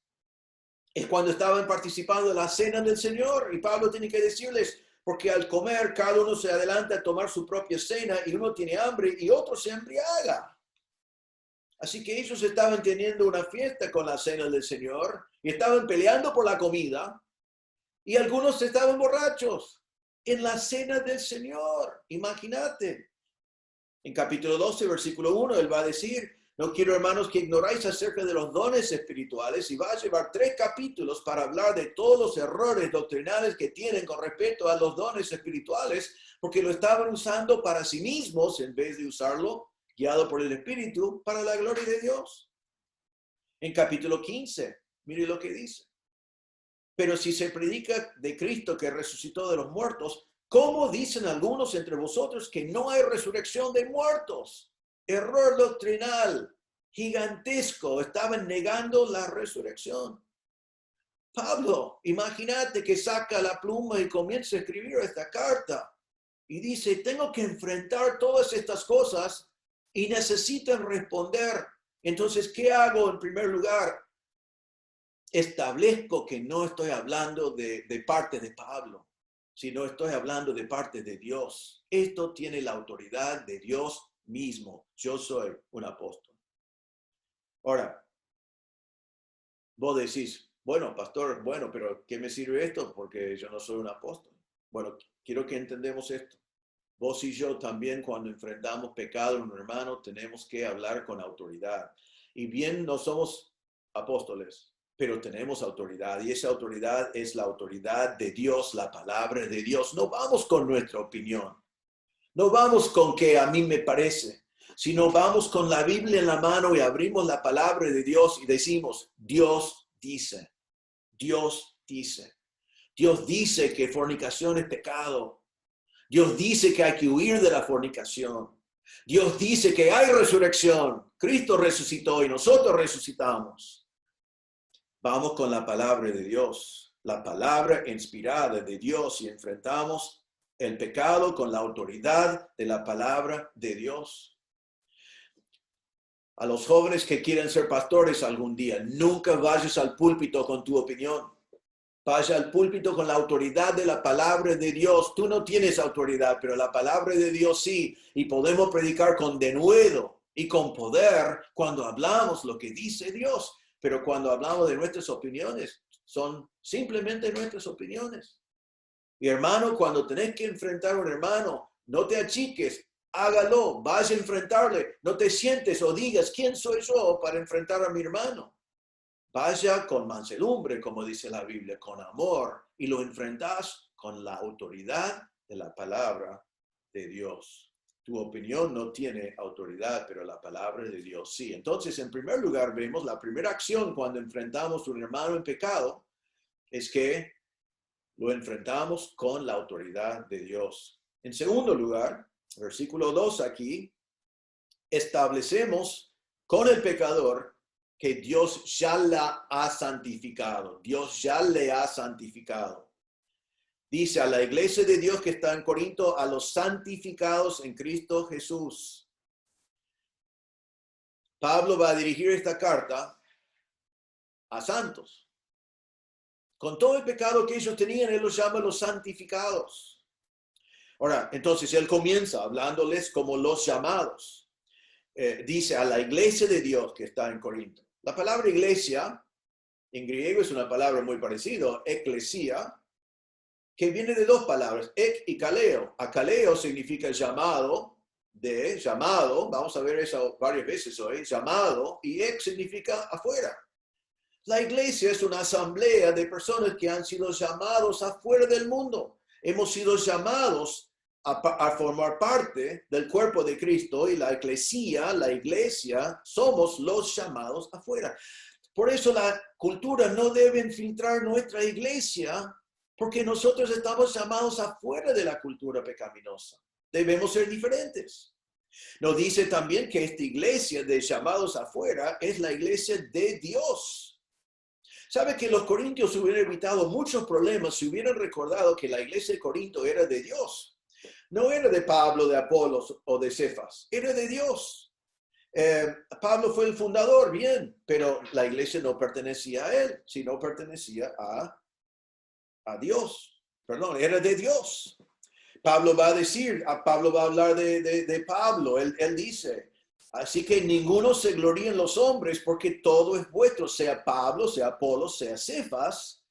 Es cuando estaban participando en la cena del Señor, y Pablo tiene que decirles: porque al comer cada uno se adelanta a tomar su propia cena, y uno tiene hambre y otro se embriaga. Así que ellos estaban teniendo una fiesta con la cena del Señor y estaban peleando por la comida, y algunos estaban borrachos en la cena del Señor. Imagínate. En capítulo 12, versículo 1, él va a decir: no quiero, hermanos, que ignoráis acerca de los dones espirituales, y va a llevar 3 capítulos para hablar de todos los errores doctrinales que tienen con respecto a los dones espirituales, porque lo estaban usando para sí mismos en vez de usarlo guiado por el Espíritu para la gloria de Dios. En capítulo 15, mire lo que dice: pero si se predica de Cristo que resucitó de los muertos, ¿cómo dicen algunos entre vosotros que no hay resurrección de muertos? Error doctrinal gigantesco. Estaban negando la resurrección. Pablo, imagínate que saca la pluma y comienza a escribir esta carta y dice: tengo que enfrentar todas estas cosas y necesitan responder. Entonces, ¿qué hago? En primer lugar, establezco que no estoy hablando de parte de Pablo, sino estoy hablando de parte de Dios. Esto tiene la autoridad de Dios mismo. Yo soy un apóstol. Ahora, vos decís: bueno, pastor, bueno, pero ¿qué me sirve esto? Porque yo no soy un apóstol. Bueno, quiero que entendamos esto. Vos y yo también cuando enfrentamos pecado en un hermano tenemos que hablar con autoridad. Y bien, no somos apóstoles, pero tenemos autoridad y esa autoridad es la autoridad de Dios, la palabra de Dios. No vamos con nuestra opinión, no vamos con que a mí me parece, sino vamos con la Biblia en la mano y abrimos la palabra de Dios y decimos, Dios dice, Dios dice. Dios dice que fornicación es pecado. Dios dice que hay que huir de la fornicación. Dios dice que hay resurrección. Cristo resucitó y nosotros resucitamos. Vamos con la palabra de Dios, la palabra inspirada de Dios y enfrentamos el pecado con la autoridad de la palabra de Dios. A los jóvenes que quieren ser pastores algún día, nunca vayas al púlpito con tu opinión. Vaya al púlpito con la autoridad de la palabra de Dios. Tú no tienes autoridad, pero la palabra de Dios sí. Y podemos predicar con denuedo y con poder cuando hablamos lo que dice Dios. Pero cuando hablamos de nuestras opiniones, son simplemente nuestras opiniones. Y hermano, cuando tenés que enfrentar a un hermano, no te achiques, hágalo, vaya a enfrentarle. No te sientes o digas, ¿quién soy yo para enfrentar a mi hermano? Vaya con mansedumbre, como dice la Biblia, con amor, y lo enfrentas con la autoridad de la palabra de Dios. Tu opinión no tiene autoridad, pero la palabra de Dios sí. Entonces, en primer lugar, vemos la primera acción cuando enfrentamos a un hermano en pecado, es que lo enfrentamos con la autoridad de Dios. En segundo lugar, versículo 2 aquí, establecemos con el pecador que Dios ya la ha santificado. Dios ya le ha santificado. Dice a la iglesia de Dios que está en Corinto, a los santificados en Cristo Jesús. Pablo va a dirigir esta carta a santos. Con todo el pecado que ellos tenían, él los llama los santificados. Ahora, entonces él comienza hablándoles como los llamados. Dice a la iglesia de Dios que está en Corinto. La palabra iglesia en griego es una palabra muy parecida, eclesia, que viene de dos palabras, ek y kaleo. Akaleo significa llamado, vamos a ver eso varias veces hoy, llamado, y ek significa afuera. La iglesia es una asamblea de personas que han sido llamados afuera del mundo. Hemos sido llamados a formar parte del cuerpo de Cristo y la eclesia, la iglesia, somos los llamados afuera. Por eso la cultura no debe infiltrar nuestra iglesia, porque nosotros estamos llamados afuera de la cultura pecaminosa. Debemos ser diferentes. Nos dice también que esta iglesia de llamados afuera es la iglesia de Dios. ¿Sabe que los corintios hubieran evitado muchos problemas si hubieran recordado que la iglesia de Corinto era de Dios? No era de Pablo, de Apolos o de Cefas, era de Dios. Pablo fue el fundador, bien, pero la iglesia no pertenecía a él, sino pertenecía a Dios. Perdón, era de Dios. Pablo va a hablar de Pablo. Él dice, así que ninguno se gloríe en los hombres porque todo es vuestro, sea Pablo, sea Apolos, sea Cefas.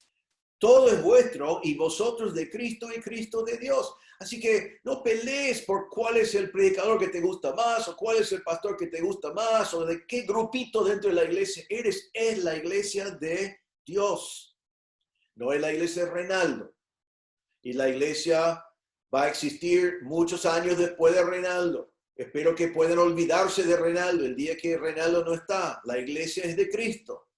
Todo es vuestro y vosotros de Cristo y Cristo de Dios. Así que no pelees por cuál es el predicador que te gusta más o cuál es el pastor que te gusta más o de qué grupito dentro de la iglesia eres. Es la iglesia de Dios. No es la iglesia de Reinaldo. Y la iglesia va a existir muchos años después de Reinaldo. Espero que puedan olvidarse de Reinaldo el día que Reinaldo no está. La iglesia es de Cristo.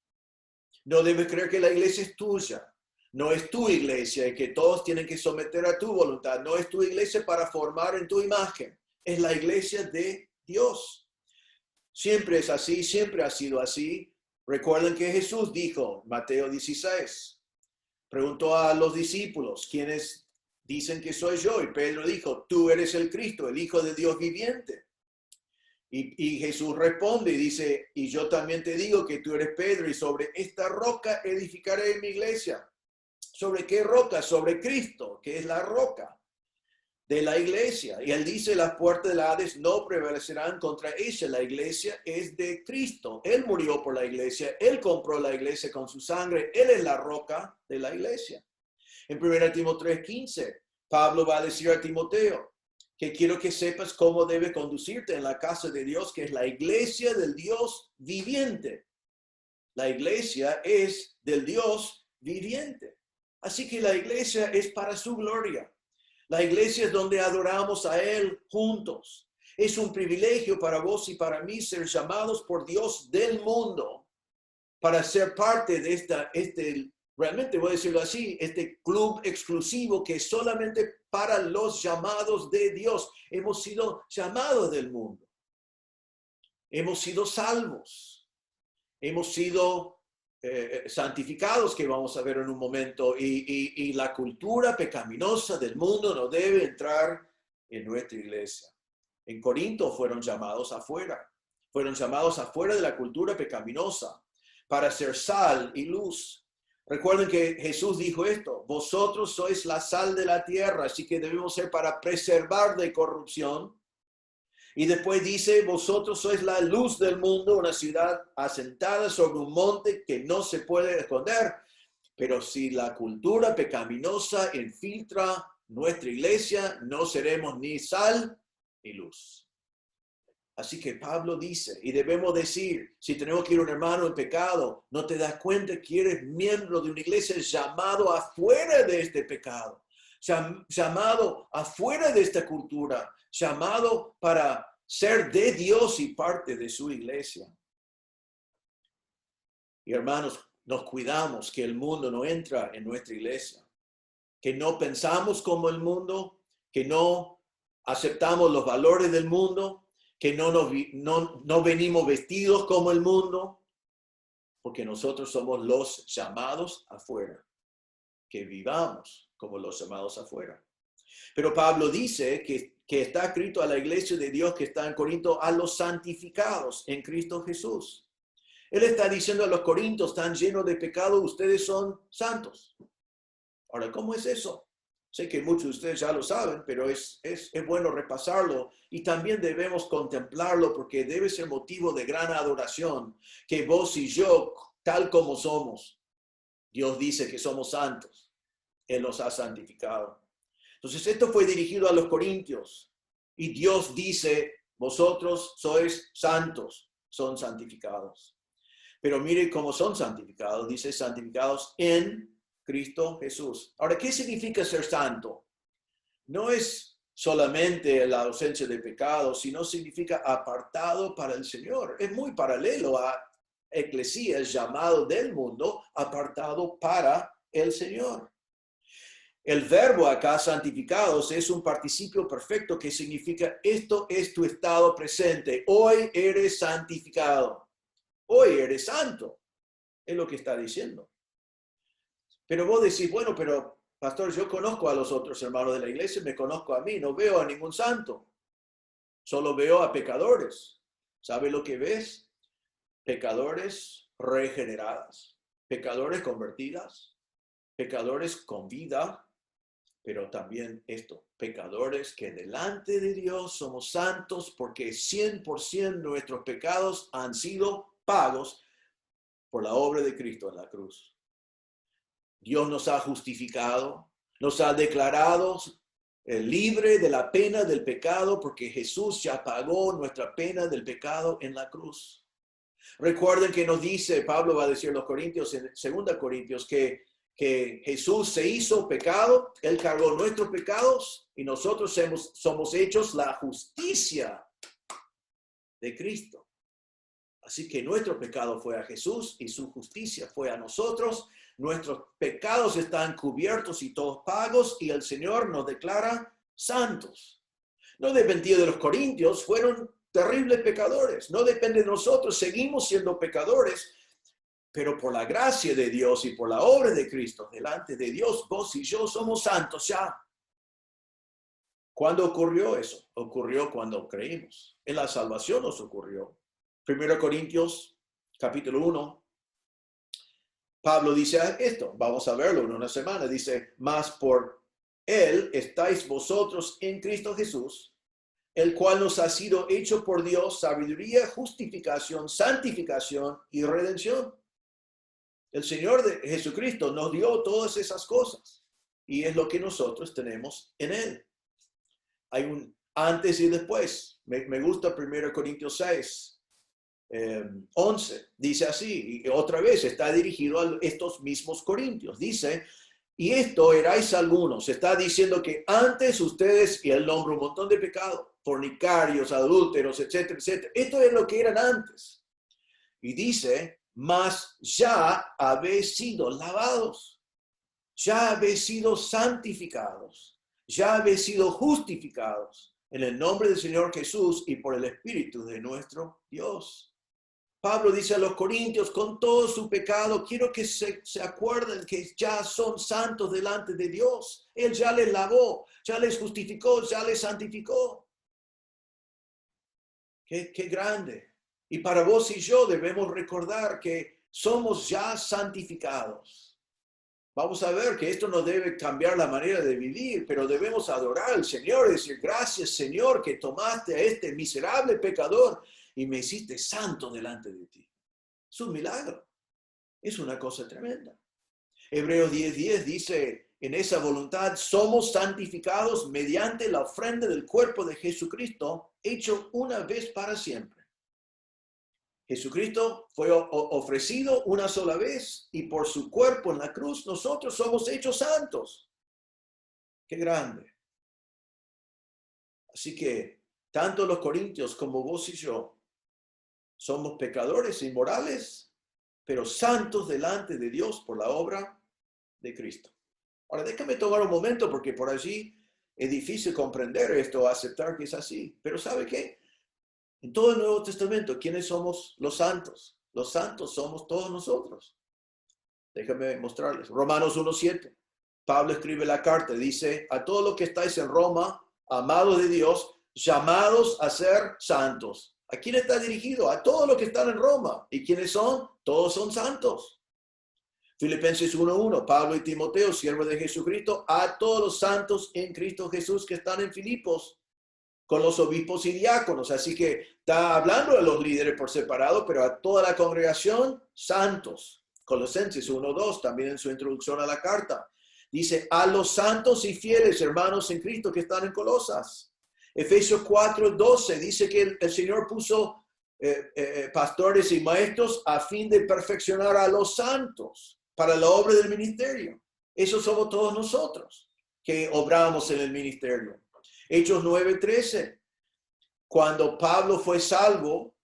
No debes creer que la iglesia es tuya. No es tu iglesia y que todos tienen que someter a tu voluntad. No es tu iglesia para formar en tu imagen. Es la iglesia de Dios. Siempre es así, siempre ha sido así. Recuerden que Jesús dijo, Mateo 16, preguntó a los discípulos, ¿quiénes dicen que soy yo? Y Pedro dijo, tú eres el Cristo, el Hijo de Dios viviente. Y Jesús responde y dice, y yo también te digo que tú eres Pedro y sobre esta roca edificaré mi iglesia. ¿Sobre qué roca? Sobre Cristo, que es la roca de la iglesia. Y él dice, las puertas del Hades no prevalecerán contra ella. La iglesia es de Cristo. Él murió por la iglesia. Él compró la iglesia con su sangre. Él es la roca de la iglesia. En 1 Timoteo 3:15 Pablo va a decir a Timoteo que quiero que sepas cómo debe conducirte en la casa de Dios, que es la iglesia del Dios viviente. La iglesia es del Dios viviente. Así que la iglesia es para su gloria. La iglesia es donde adoramos a Él juntos. Es un privilegio para vos y para mí ser llamados por Dios del mundo para ser parte de realmente voy a decirlo así, este club exclusivo que es solamente para los llamados de Dios. Hemos sido llamados del mundo. Hemos sido salvos. Hemos sido santificados, que vamos a ver en un momento, y la cultura pecaminosa del mundo no debe entrar en nuestra iglesia. En Corinto fueron llamados afuera de la cultura pecaminosa para ser sal y luz. Recuerden que Jesús dijo esto: vosotros sois la sal de la tierra, así que debemos ser para preservar de corrupción. Y después dice, vosotros sois la luz del mundo, una ciudad asentada sobre un monte que no se puede esconder. Pero si la cultura pecaminosa infiltra nuestra iglesia, no seremos ni sal ni luz. Así que Pablo dice, y debemos decir, si tenemos que ir a un hermano en pecado, no te das cuenta que eres miembro de una iglesia llamado afuera de este pecado, llamado afuera de esta cultura, llamado para ser de Dios y parte de su iglesia. Y hermanos, nos cuidamos que el mundo no entra en nuestra iglesia, que no pensamos como el mundo, que no aceptamos los valores del mundo, que no venimos vestidos como el mundo, porque nosotros somos los llamados afuera, que vivamos como los llamados afuera. Pero Pablo dice que está escrito a la iglesia de Dios que está en Corinto, a los santificados en Cristo Jesús. Él está diciendo a los corintios, están llenos de pecado, ustedes son santos. Ahora, ¿cómo es eso? Sé que muchos de ustedes ya lo saben, pero es bueno repasarlo y también debemos contemplarlo porque debe ser motivo de gran adoración que vos y yo, tal como somos, Dios dice que somos santos. Él nos ha santificado. Entonces, esto fue dirigido a los corintios y Dios dice, vosotros sois santos, son santificados. Pero mire cómo son santificados, dice santificados en Cristo Jesús. Ahora, ¿qué significa ser santo? No es solamente la ausencia de pecado, sino significa apartado para el Señor. Es muy paralelo a Eclesías, llamado del mundo, apartado para el Señor. El verbo acá, santificados, es un participio perfecto que significa esto es tu estado presente. Hoy eres santificado. Hoy eres santo. Es lo que está diciendo. Pero vos decís, bueno, pero pastor, yo conozco a los otros hermanos de la iglesia, me conozco a mí, no veo a ningún santo. Solo veo a pecadores. ¿Sabe lo que ves? Pecadores regeneradas, pecadores convertidas, pecadores con vida, pero también pecadores que delante de Dios somos santos porque 100% nuestros pecados han sido pagos por la obra de Cristo en la cruz. Dios nos ha justificado, nos ha declarado libre de la pena del pecado porque Jesús ya pagó nuestra pena del pecado en la cruz. Recuerden que nos dice, Pablo va a decir a los corintios en 2 Corintios que Jesús se hizo pecado, Él cargó nuestros pecados y nosotros somos hechos la justicia de Cristo. Así que nuestro pecado fue a Jesús y su justicia fue a nosotros. Nuestros pecados están cubiertos y todos pagos y el Señor nos declara santos. No dependía de los corintios, fueron terribles pecadores. No depende de nosotros, seguimos siendo pecadores, pero por la gracia de Dios y por la obra de Cristo, delante de Dios, vos y yo somos santos ya. ¿Cuándo ocurrió eso? Ocurrió cuando creímos. En la salvación nos ocurrió. 1 Corintios, capítulo 1. Pablo dice esto, vamos a verlo en una semana, dice, mas por Él estáis vosotros en Cristo Jesús, el cual nos ha sido hecho por Dios sabiduría, justificación, santificación y redención. El Señor de Jesucristo nos dio todas esas cosas. y es lo que nosotros tenemos en él. Hay un antes y después. Me gusta 1 Corintios 6, 11. Dice así, y otra vez está dirigido a estos mismos corintios. Dice, y esto erais algunos. Está diciendo que antes ustedes, y él nombra un montón de pecados, fornicarios, adúlteros, etcétera, etcétera. Esto es lo que eran antes. Y dice, mas ya habéis sido lavados, ya habéis sido santificados, ya habéis sido justificados en el nombre del Señor Jesús y por el Espíritu de nuestro Dios. Pablo dice a los corintios, con todo su pecado, quiero que se acuerden que ya son santos delante de Dios. Él ya les lavó, ya les justificó, ya les santificó. Qué grande. Y para vos y yo debemos recordar que somos ya santificados. Vamos a ver que esto no debe cambiar la manera de vivir, pero debemos adorar al Señor y decir, gracias Señor que tomaste a este miserable pecador y me hiciste santo delante de ti. Es un milagro. Es una cosa tremenda. Hebreos 10:10 dice, en esa voluntad somos santificados mediante la ofrenda del cuerpo de Jesucristo, hecho una vez para siempre. Jesucristo fue ofrecido una sola vez y por su cuerpo en la cruz nosotros somos hechos santos. ¡Qué grande! Así que tanto los corintios como vos y yo somos pecadores inmorales, pero santos delante de Dios por la obra de Cristo. Ahora déjame tomar un momento porque por allí es difícil comprender esto, aceptar que es así. Pero ¿sabe qué? En todo el Nuevo Testamento, ¿quiénes somos los santos? Los santos somos todos nosotros. Déjame mostrarles. Romanos 1:7. Pablo escribe la carta, dice, a todos los que estáis en Roma, amados de Dios, llamados a ser santos. ¿A quién está dirigido? A todos los que están en Roma. ¿Y quiénes son? Todos son santos. Filipenses 1:1, Pablo y Timoteo, siervos de Jesucristo, a todos los santos en Cristo Jesús que están en Filipos, con los obispos y diáconos. Así que está hablando de los líderes por separado, pero a toda la congregación, santos. Colosenses 1:2, también en su introducción a la carta. Dice, a los santos y fieles hermanos en Cristo que están en Colosas. Efesios 4:12 dice que el Señor puso pastores y maestros a fin de perfeccionar a los santos para la obra del ministerio. Esos somos todos nosotros que obramos en el ministerio. Hechos 9:13. Cuando Pablo fue salvo,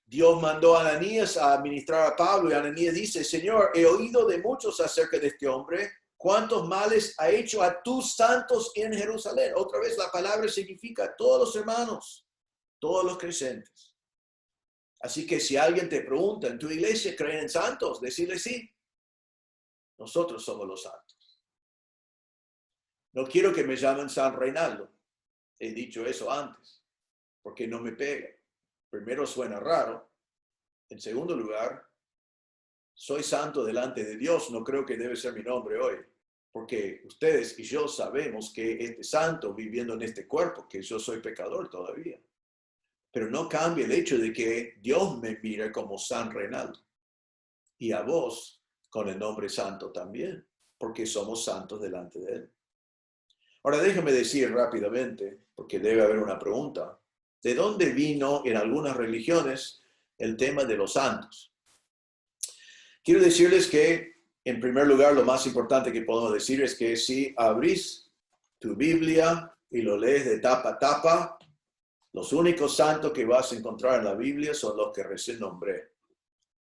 Dios mandó a Ananías a ministrar a Pablo y Ananías dice, Señor, he oído de muchos acerca de este hombre, cuántos males ha hecho a tus santos en Jerusalén. Otra vez la palabra significa todos los hermanos, todos los creyentes. Así que si alguien te pregunta, ¿en tu iglesia creen en santos? Decirle sí. Nosotros somos los santos. No quiero que me llamen San Reinaldo. He dicho eso antes, porque no me pega. Primero suena raro. En segundo lugar, soy santo delante de Dios. No creo que debe ser mi nombre hoy, porque ustedes y yo sabemos que este santo viviendo en este cuerpo, que yo soy pecador todavía. Pero no cambia el hecho de que Dios me mire como San Reinaldo. Y a vos con el nombre santo también, porque somos santos delante de Él. Ahora déjame decir rápidamente, porque debe haber una pregunta, ¿de dónde vino en algunas religiones el tema de los santos? Quiero decirles que, en primer lugar, lo más importante que podemos decir es que si abrís tu Biblia y lo lees de tapa a tapa, los únicos santos que vas a encontrar en la Biblia son los que recién nombré.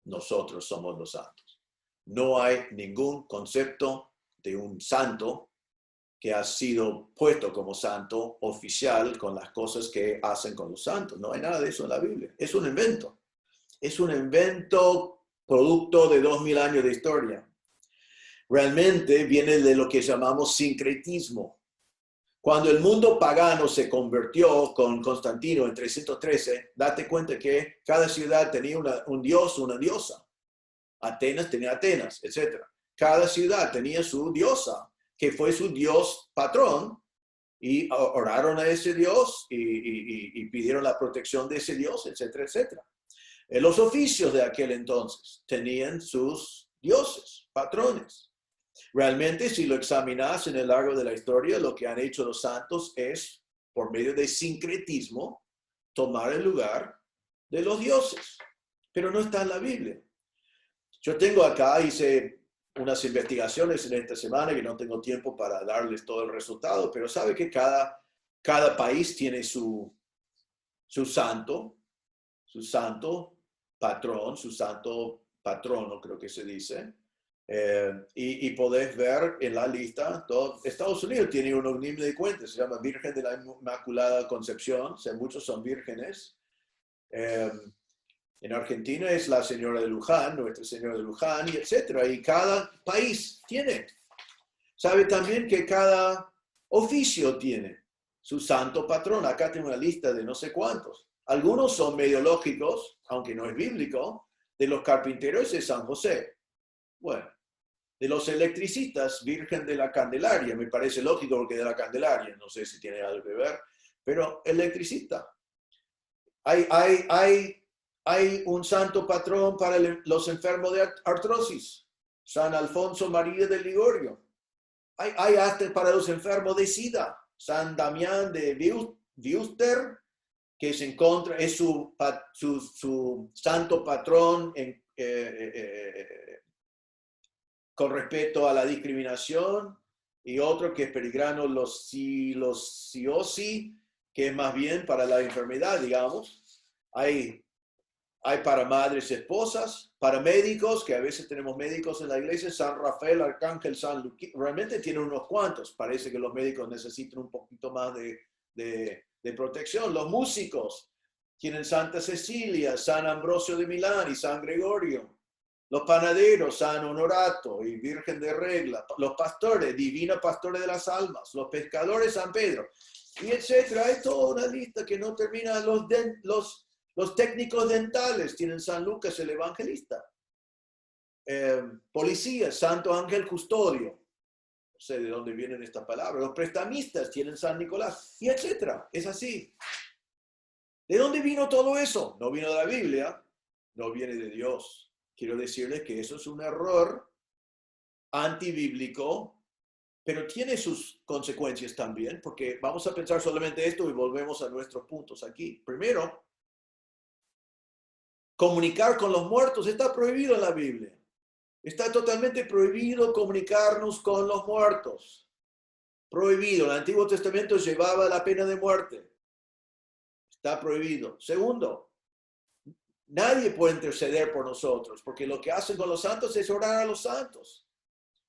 Nosotros somos los santos. No hay ningún concepto de un santo que ha sido puesto como santo oficial con las cosas que hacen con los santos. No hay nada de eso en la Biblia. Es un invento. Es un invento producto de 2000 años de historia. Realmente viene de lo que llamamos sincretismo. Cuando el mundo pagano se convirtió con Constantino en 313, date cuenta que cada ciudad tenía un dios, una diosa. Atenas tenía Atenas, etc. Cada ciudad tenía su diosa, que fue su dios patrón, y oraron a ese dios y pidieron la protección de ese dios, etcétera, etcétera. Los oficios de aquel entonces tenían sus dioses, patrones. Realmente, si lo examinas en el largo de la historia, lo que han hecho los santos es, por medio de sincretismo, tomar el lugar de los dioses. Pero no está en la Biblia. Yo tengo acá, hice unas investigaciones en esta semana que no tengo tiempo para darles todo el resultado, pero sabe que cada país tiene su santo patrón, su santo patrono, creo que se dice. Y podés ver en la lista, Estados Unidos tiene un omnipotent, se llama Virgen de la Inmaculada Concepción, o sea, muchos son vírgenes. En Argentina es la Señora de Luján, Nuestra Señora de Luján, y etcétera. Y cada país tiene. Sabe también que cada oficio tiene su santo patrón. Acá tengo una lista de no sé cuántos. Algunos son medio lógicos, aunque no es bíblico. De los carpinteros es San José. Bueno, de los electricistas, Virgen de la Candelaria. Me parece lógico porque de la Candelaria. No sé si tiene algo que ver, pero electricista. Hay un santo patrón para los enfermos de artrosis, San Alfonso María de Ligorio. Hay hasta para los enfermos de SIDA, San Damián de Biuster, que es su santo patrón con respecto a la discriminación, y otro que es Perigrano los Ciosi, que es más bien para la enfermedad, digamos. Hay para madres esposas, para médicos, que a veces tenemos médicos en la iglesia, San Rafael, Arcángel, San Luquín, realmente tienen unos cuantos, parece que los médicos necesitan un poquito más de protección. Los músicos tienen Santa Cecilia, San Ambrosio de Milán y San Gregorio. Los panaderos, San Honorato y Virgen de Regla. Los pastores, Divina Pastora de las Almas. Los pescadores, San Pedro. Y etcétera. Hay toda una lista que no termina. Los técnicos dentales tienen San Lucas el Evangelista. Policías, Santo Ángel Custodio. No sé de dónde vienen estas palabras. Los prestamistas tienen San Nicolás. Y etcétera. Es así. ¿De dónde vino todo eso? No vino de la Biblia. No viene de Dios. Quiero decirles que eso es un error antibíblico, pero tiene sus consecuencias también, porque vamos a pensar solamente esto y volvemos a nuestros puntos aquí. Primero, comunicar con los muertos está prohibido en la Biblia. Está totalmente prohibido comunicarnos con los muertos. Prohibido. El Antiguo Testamento llevaba la pena de muerte. Está prohibido. Segundo, nadie puede interceder por nosotros, porque lo que hacen con los santos es orar a los santos.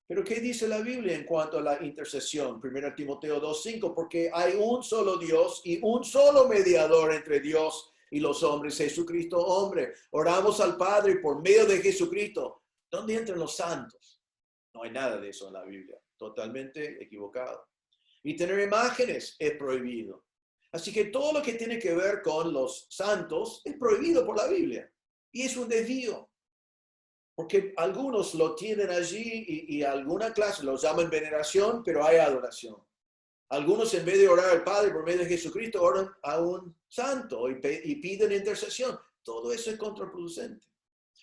Pero ¿qué dice la Biblia en cuanto a la intercesión? 1 Timoteo 2:5, porque hay un solo Dios y un solo mediador entre Dios y los hombres, Jesucristo hombre. Oramos al Padre por medio de Jesucristo. ¿Dónde entran los santos? No hay nada de eso en la Biblia. Totalmente equivocado. Y tener imágenes es prohibido. Así que todo lo que tiene que ver con los santos es prohibido por la Biblia. Y es un desvío. Porque algunos lo tienen allí y alguna clase lo llaman veneración, pero hay adoración. Algunos en vez de orar al Padre por medio de Jesucristo, oran a un santo y piden intercesión. Todo eso es contraproducente.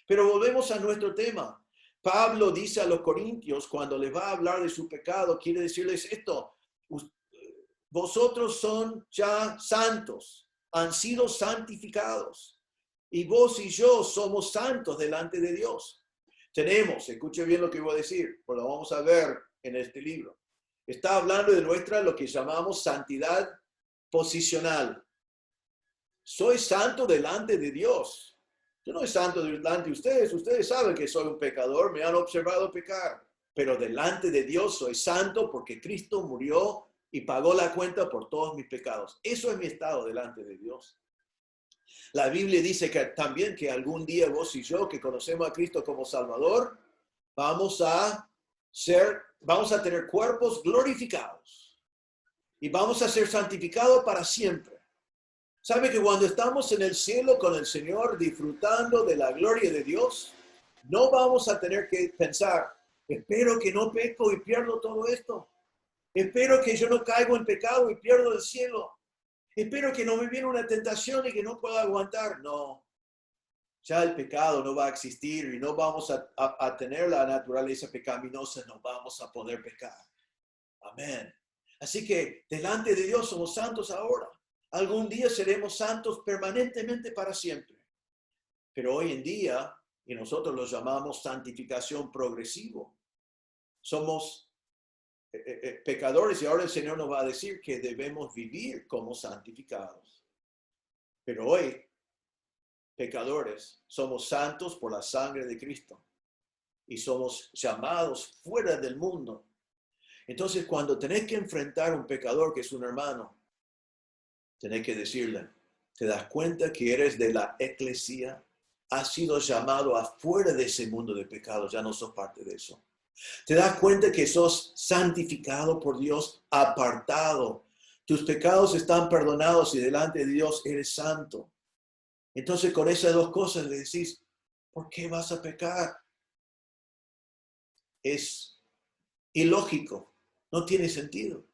Pero volvemos a nuestro tema. Pablo dice a los corintios, cuando les va a hablar de su pecado, quiere decirles esto: vosotros son ya santos, han sido santificados, y vos y yo somos santos delante de Dios. Escuche bien lo que voy a decir, porque lo vamos a ver en este libro. Está hablando de lo que llamamos santidad posicional. Soy santo delante de Dios. Yo no soy santo delante de ustedes. Ustedes saben que soy un pecador, me han observado pecar. Pero delante de Dios soy santo porque Cristo murió y pagó la cuenta por todos mis pecados. Eso es mi estado delante de Dios. La Biblia dice que también que algún día vos y yo, que conocemos a Cristo como Salvador, vamos a tener cuerpos glorificados y vamos a ser santificados para siempre. ¿Sabe que cuando estamos en el cielo con el Señor disfrutando de la gloria de Dios, no vamos a tener que pensar, espero que no peco y pierdo todo esto? Espero que yo no caigo en pecado y pierdo el cielo. Espero que no me viene una tentación y que no pueda aguantar. No. ya el pecado no va a existir y no vamos a tener la naturaleza pecaminosa, no vamos a poder pecar. Amén. Así que delante de Dios somos santos ahora. Algún día seremos santos permanentemente para siempre. Pero hoy en día, y nosotros lo llamamos santificación progresivo, somos pecadores y ahora el Señor nos va a decir que debemos vivir como santificados. Pero hoy, pecadores, somos santos por la sangre de Cristo y somos llamados fuera del mundo. Entonces, cuando tenés que enfrentar a un pecador que es un hermano, tenés que decirle, ¿te das cuenta que eres de la eclesía? Has sido llamado afuera de ese mundo de pecado, ya no sos parte de eso. ¿Te das cuenta que sos santificado por Dios, apartado? Tus pecados están perdonados y delante de Dios eres santo. Entonces, con esas dos cosas le decís, ¿por qué vas a pecar? Es ilógico, no tiene sentido.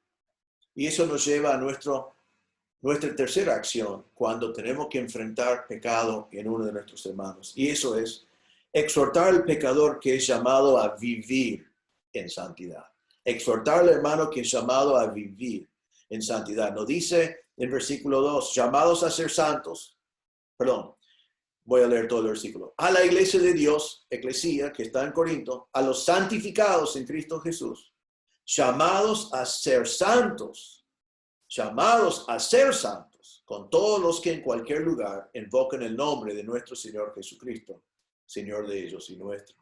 Y eso nos lleva a nuestra tercera acción cuando tenemos que enfrentar pecado en uno de nuestros hermanos. Y eso es exhortar al pecador que es llamado a vivir en santidad. Exhortar al hermano que es llamado a vivir en santidad. Nos dice en versículo 2, llamados a ser santos. Perdón, voy a leer todo el versículo. A la iglesia de Dios, eclesía, que está en Corinto, a los santificados en Cristo Jesús, llamados a ser santos, con todos los que en cualquier lugar invocan el nombre de nuestro Señor Jesucristo, Señor de ellos y nuestro.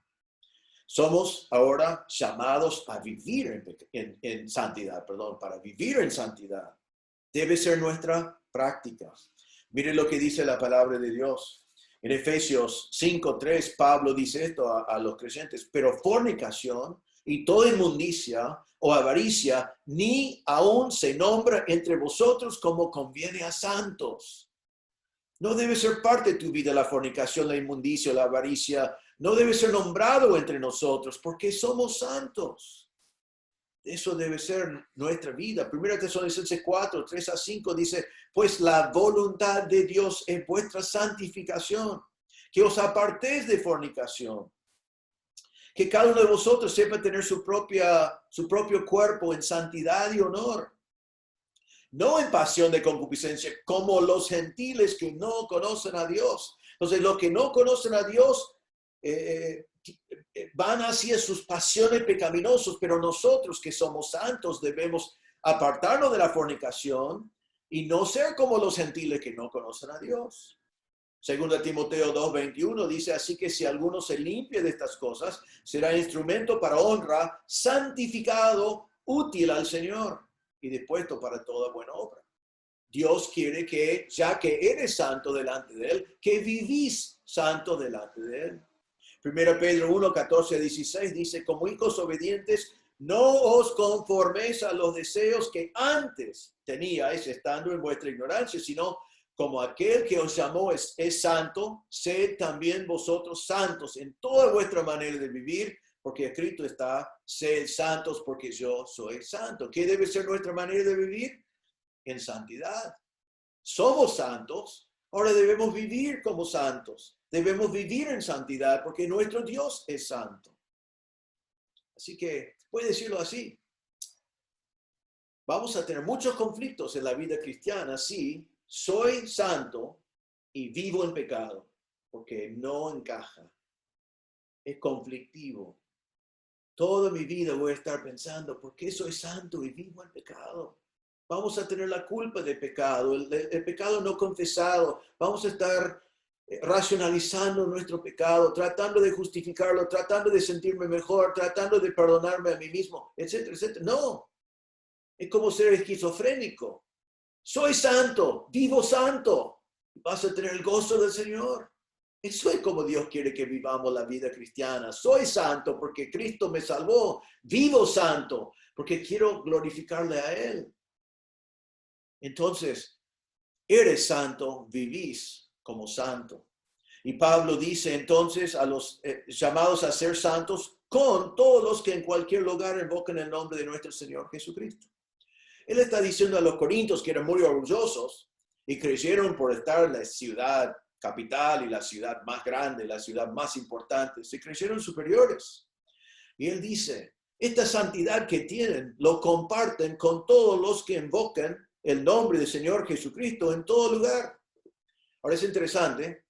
Somos ahora llamados a vivir en santidad, para vivir en santidad. Debe ser nuestra práctica. Miren lo que dice la palabra de Dios. En Efesios 5:3, Pablo dice esto a los creyentes, pero fornicación y toda inmundicia o avaricia, ni aún se nombra entre vosotros como conviene a santos. No debe ser parte de tu vida la fornicación, la inmundicia o la avaricia. No debe ser nombrado entre nosotros porque somos santos. Eso debe ser nuestra vida. 1 Tesalonicenses 4:3-5 dice, pues la voluntad de Dios es vuestra santificación, que os apartéis de fornicación. Que cada uno de vosotros sepa tener su propio cuerpo en santidad y honor. No en pasión de concupiscencia, como los gentiles que no conocen a Dios. Entonces, los que no conocen a Dios van hacia sus pasiones pecaminosas, pero nosotros que somos santos debemos apartarnos de la fornicación y no ser como los gentiles que no conocen a Dios. Según Timoteo 2:21 dice, así que si alguno se limpia de estas cosas, será instrumento para honra, santificado, útil al Señor y dispuesto para toda buena obra. Dios quiere que, ya que eres santo delante de Él, que vivís santo delante de Él. 1 Pedro 1:14-16 dice, como hijos obedientes, no os conforméis a los deseos que antes teníais estando en vuestra ignorancia, sino como aquel que os llamó es santo, sed también vosotros santos en toda vuestra manera de vivir, porque escrito está, sed santos porque yo soy santo. ¿Qué debe ser nuestra manera de vivir? En santidad. Somos santos, ahora debemos vivir como santos. Debemos vivir en santidad porque nuestro Dios es santo. Así que, puede decirlo así, vamos a tener muchos conflictos en la vida cristiana, sí. Soy santo y vivo en pecado, porque no encaja. Es conflictivo. Toda mi vida voy a estar pensando, ¿por qué soy santo y vivo en pecado? Vamos a tener la culpa del pecado, el pecado no confesado. Vamos a estar racionalizando nuestro pecado, tratando de justificarlo, tratando de sentirme mejor, tratando de perdonarme a mí mismo, etcétera, etcétera. No, es como ser esquizofrénico. Soy santo, vivo santo. Vas a tener el gozo del Señor. Eso es como Dios quiere que vivamos la vida cristiana. Soy santo porque Cristo me salvó. Vivo santo porque quiero glorificarle a Él. Entonces, eres santo, vivís como santo. Y Pablo dice entonces a los llamados a ser santos con todos los que en cualquier lugar invocan el nombre de nuestro Señor Jesucristo. Él está diciendo a los corintios que eran muy orgullosos y creyeron por estar en la ciudad capital y la ciudad más grande, la ciudad más importante, se creyeron superiores. Y él dice, esta santidad que tienen lo comparten con todos los que invocan el nombre del Señor Jesucristo en todo lugar. Ahora es interesante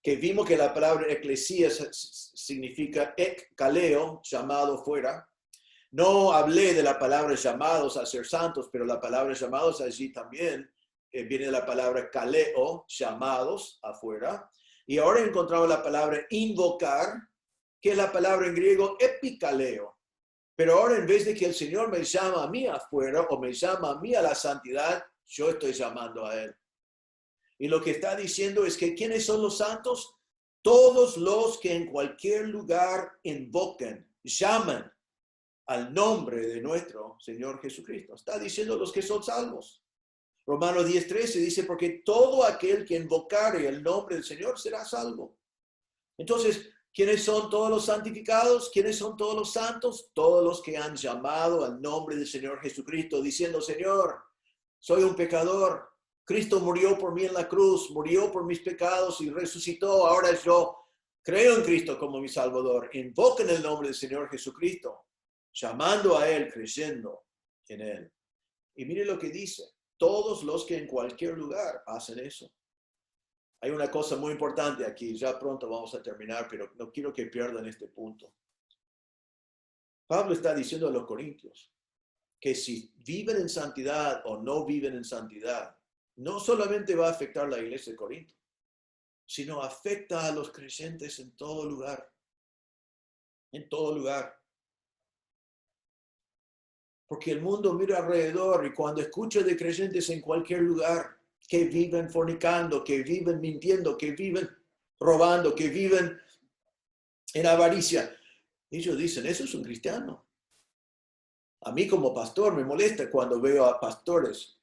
que vimos que la palabra eclesía significa ekkaleo, llamado fuera. No hablé de la palabra llamados a ser santos, pero la palabra llamados allí también viene de la palabra kaleo, llamados afuera. Y ahora encontramos la palabra invocar, que es la palabra en griego epikaleo. Pero ahora en vez de que el Señor me llama a mí afuera o me llama a mí a la santidad, yo estoy llamando a Él. Y lo que está diciendo es que ¿quiénes son los santos? Todos los que en cualquier lugar invoquen, llaman al nombre de nuestro Señor Jesucristo. Está diciendo los que son salvos. Romanos 10:13 dice, porque todo aquel que invocare el nombre del Señor será salvo. Entonces, ¿quiénes son todos los santificados? ¿Quiénes son todos los santos? Todos los que han llamado al nombre del Señor Jesucristo, diciendo, Señor, soy un pecador. Cristo murió por mí en la cruz, murió por mis pecados y resucitó. Ahora yo creo en Cristo como mi Salvador. Invoquen el nombre del Señor Jesucristo, llamando a Él, creyendo en Él. Y mire lo que dice. Todos los que en cualquier lugar hacen eso. Hay una cosa muy importante aquí, ya pronto vamos a terminar, pero no quiero que pierdan este punto. Pablo está diciendo a los corintios que si viven en santidad o no viven en santidad, no solamente va a afectar a la iglesia de Corinto, sino afecta a los creyentes en todo lugar. En todo lugar. Porque el mundo mira alrededor y cuando escucha de creyentes en cualquier lugar que viven fornicando, que viven mintiendo, que viven robando, que viven en avaricia, ellos dicen, eso es un cristiano. A mí como pastor me molesta cuando veo a pastores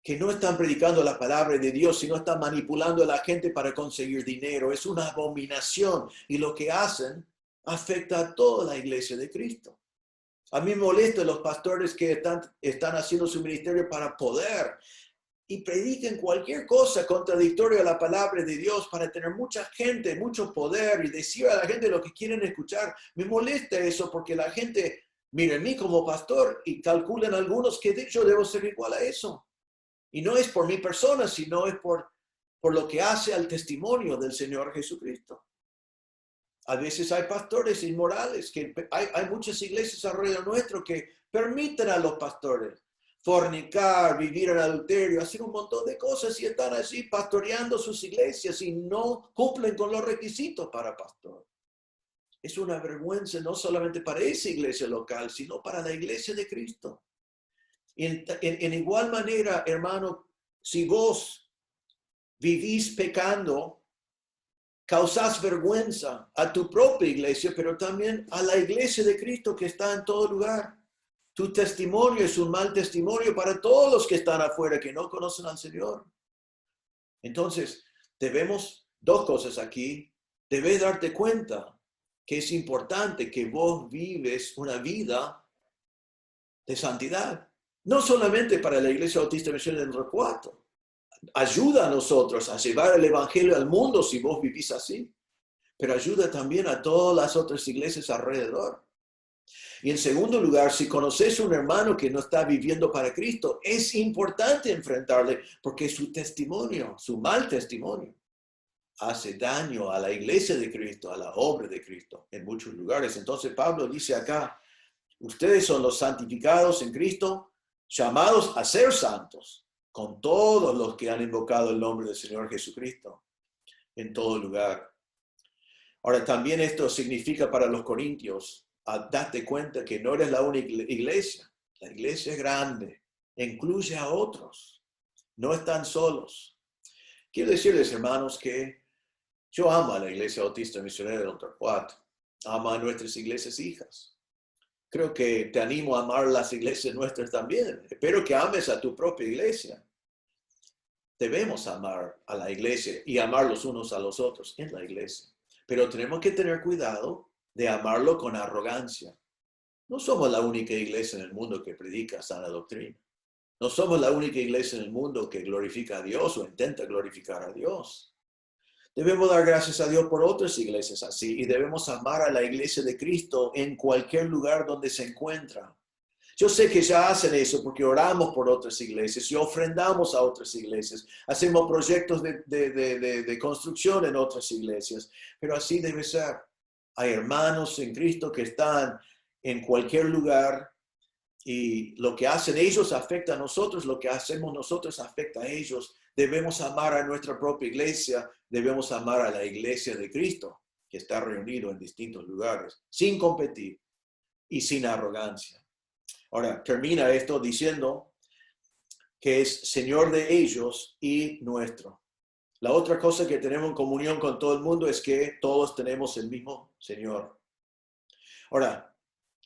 que no están predicando la palabra de Dios, sino están manipulando a la gente para conseguir dinero. Es una abominación y lo que hacen afecta a toda la iglesia de Cristo. A mí me molestan los pastores que están haciendo su ministerio para poder y prediquen cualquier cosa contradictoria a la palabra de Dios para tener mucha gente, mucho poder y decir a la gente lo que quieren escuchar. Me molesta eso porque la gente mira en mí como pastor y calculan algunos que yo debo ser igual a eso. Y no es por mi persona, sino es por lo que hace al testimonio del Señor Jesucristo. A veces hay pastores inmorales, que hay muchas iglesias alrededor nuestro que permiten a los pastores fornicar, vivir en adulterio, hacer un montón de cosas y están así pastoreando sus iglesias y no cumplen con los requisitos para pastor. Es una vergüenza no solamente para esa iglesia local, sino para la iglesia de Cristo. En igual manera, hermano, si vos vivís pecando, causás vergüenza a tu propia iglesia, pero también a la iglesia de Cristo que está en todo lugar. Tu testimonio es un mal testimonio para todos los que están afuera, que no conocen al Señor. Entonces, debemos dos cosas aquí. Debes darte cuenta que es importante que vos vives una vida de santidad. No solamente para la Iglesia Bautista Misión del Torcuato. Ayuda a nosotros a llevar el Evangelio al mundo si vos vivís así. Pero ayuda también a todas las otras iglesias alrededor. Y en segundo lugar, si conoces a un hermano que no está viviendo para Cristo, es importante enfrentarle porque su testimonio, su mal testimonio, hace daño a la iglesia de Cristo, a la obra de Cristo en muchos lugares. Entonces Pablo dice acá, ustedes son los santificados en Cristo, llamados a ser santos, con todos los que han invocado el nombre del Señor Jesucristo en todo lugar. Ahora, también esto significa para los corintios, date cuenta que no eres la única iglesia. La iglesia es grande, incluye a otros, no están solos. Quiero decirles, hermanos, que yo amo a la Iglesia Bautista Misionera del Torcuato, amo a nuestras iglesias hijas. Creo que te animo a amar las iglesias nuestras también. Espero que ames a tu propia iglesia. Debemos amar a la iglesia y amar los unos a los otros en la iglesia. Pero tenemos que tener cuidado de amarlo con arrogancia. No somos la única iglesia en el mundo que predica sana doctrina. No somos la única iglesia en el mundo que glorifica a Dios o intenta glorificar a Dios. Debemos dar gracias a Dios por otras iglesias así y debemos amar a la iglesia de Cristo en cualquier lugar donde se encuentra. Yo sé que ya hacen eso porque oramos por otras iglesias y ofrendamos a otras iglesias. Hacemos proyectos de construcción en otras iglesias, pero así debe ser. Hay hermanos en Cristo que están en cualquier lugar y lo que hacen ellos afecta a nosotros, lo que hacemos nosotros afecta a ellos. Debemos amar a nuestra propia iglesia, debemos amar a la iglesia de Cristo, que está reunido en distintos lugares, sin competir y sin arrogancia. Ahora, termina esto diciendo que es Señor de ellos y nuestro. La otra cosa que tenemos en comunión con todo el mundo es que todos tenemos el mismo Señor. Ahora,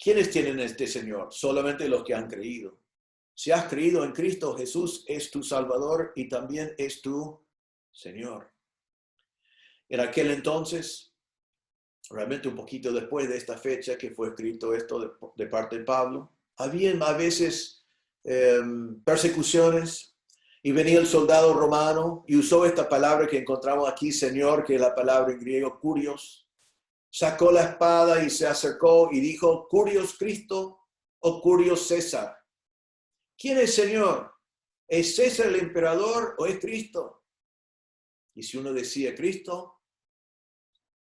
¿quiénes tienen este Señor? Solamente los que han creído. Si has creído en Cristo, Jesús es tu Salvador y también es tu Señor. En aquel entonces, realmente un poquito después de esta fecha que fue escrito esto de parte de Pablo, habían a veces persecuciones y venía el soldado romano y usó esta palabra que encontramos aquí, Señor, que es la palabra en griego, kurios. Sacó la espada y se acercó y dijo, ¿Kurios Cristo o Kurios César? ¿Quién es Señor? ¿Es César el emperador o es Cristo? Y si uno decía Cristo,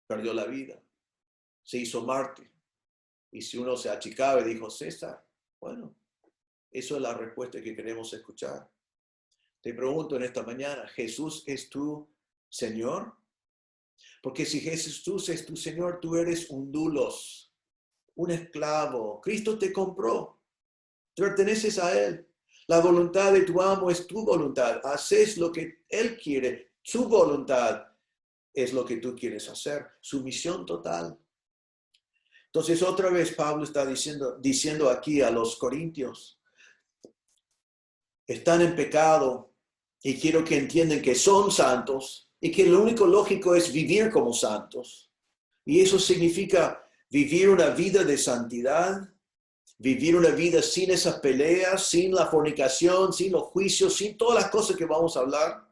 perdió la vida, se hizo mártir. Y si uno se achicaba y dijo César, bueno, eso es la respuesta que queremos escuchar. Te pregunto en esta mañana, ¿Jesús es tu Señor? Porque si Jesús es tu Señor, tú eres un dulos, un esclavo. Cristo te compró, perteneces a Él. La voluntad de tu amo es tu voluntad. Haces lo que Él quiere. Su voluntad es lo que tú quieres hacer. Sumisión total. Entonces, otra vez Pablo está diciendo aquí a los corintios, están en pecado y quiero que entiendan que son santos y que lo único lógico es vivir como santos. Y eso significa vivir una vida de santidad, vivir una vida sin esas peleas, sin la fornicación, sin los juicios, sin todas las cosas que vamos a hablar.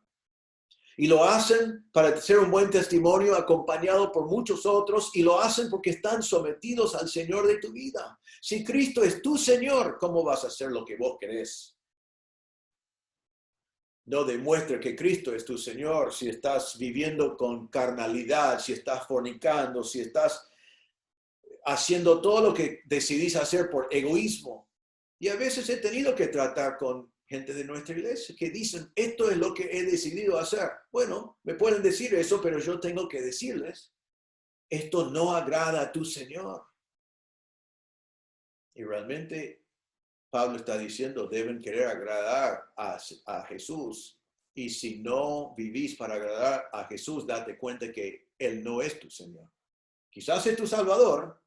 Y lo hacen para ser un buen testimonio acompañado por muchos otros y lo hacen porque están sometidos al Señor de tu vida. Si Cristo es tu Señor, ¿cómo vas a hacer lo que vos querés? No demuestra que Cristo es tu Señor si estás viviendo con carnalidad, si estás fornicando, si estás haciendo todo lo que decidís hacer por egoísmo. Y a veces he tenido que tratar con gente de nuestra iglesia que dicen, esto es lo que he decidido hacer. Bueno, me pueden decir eso, pero yo tengo que decirles, esto no agrada a tu Señor. Y realmente Pablo está diciendo, deben querer agradar a Jesús. Y si no vivís para agradar a Jesús, date cuenta que Él no es tu Señor. Quizás es tu Salvador,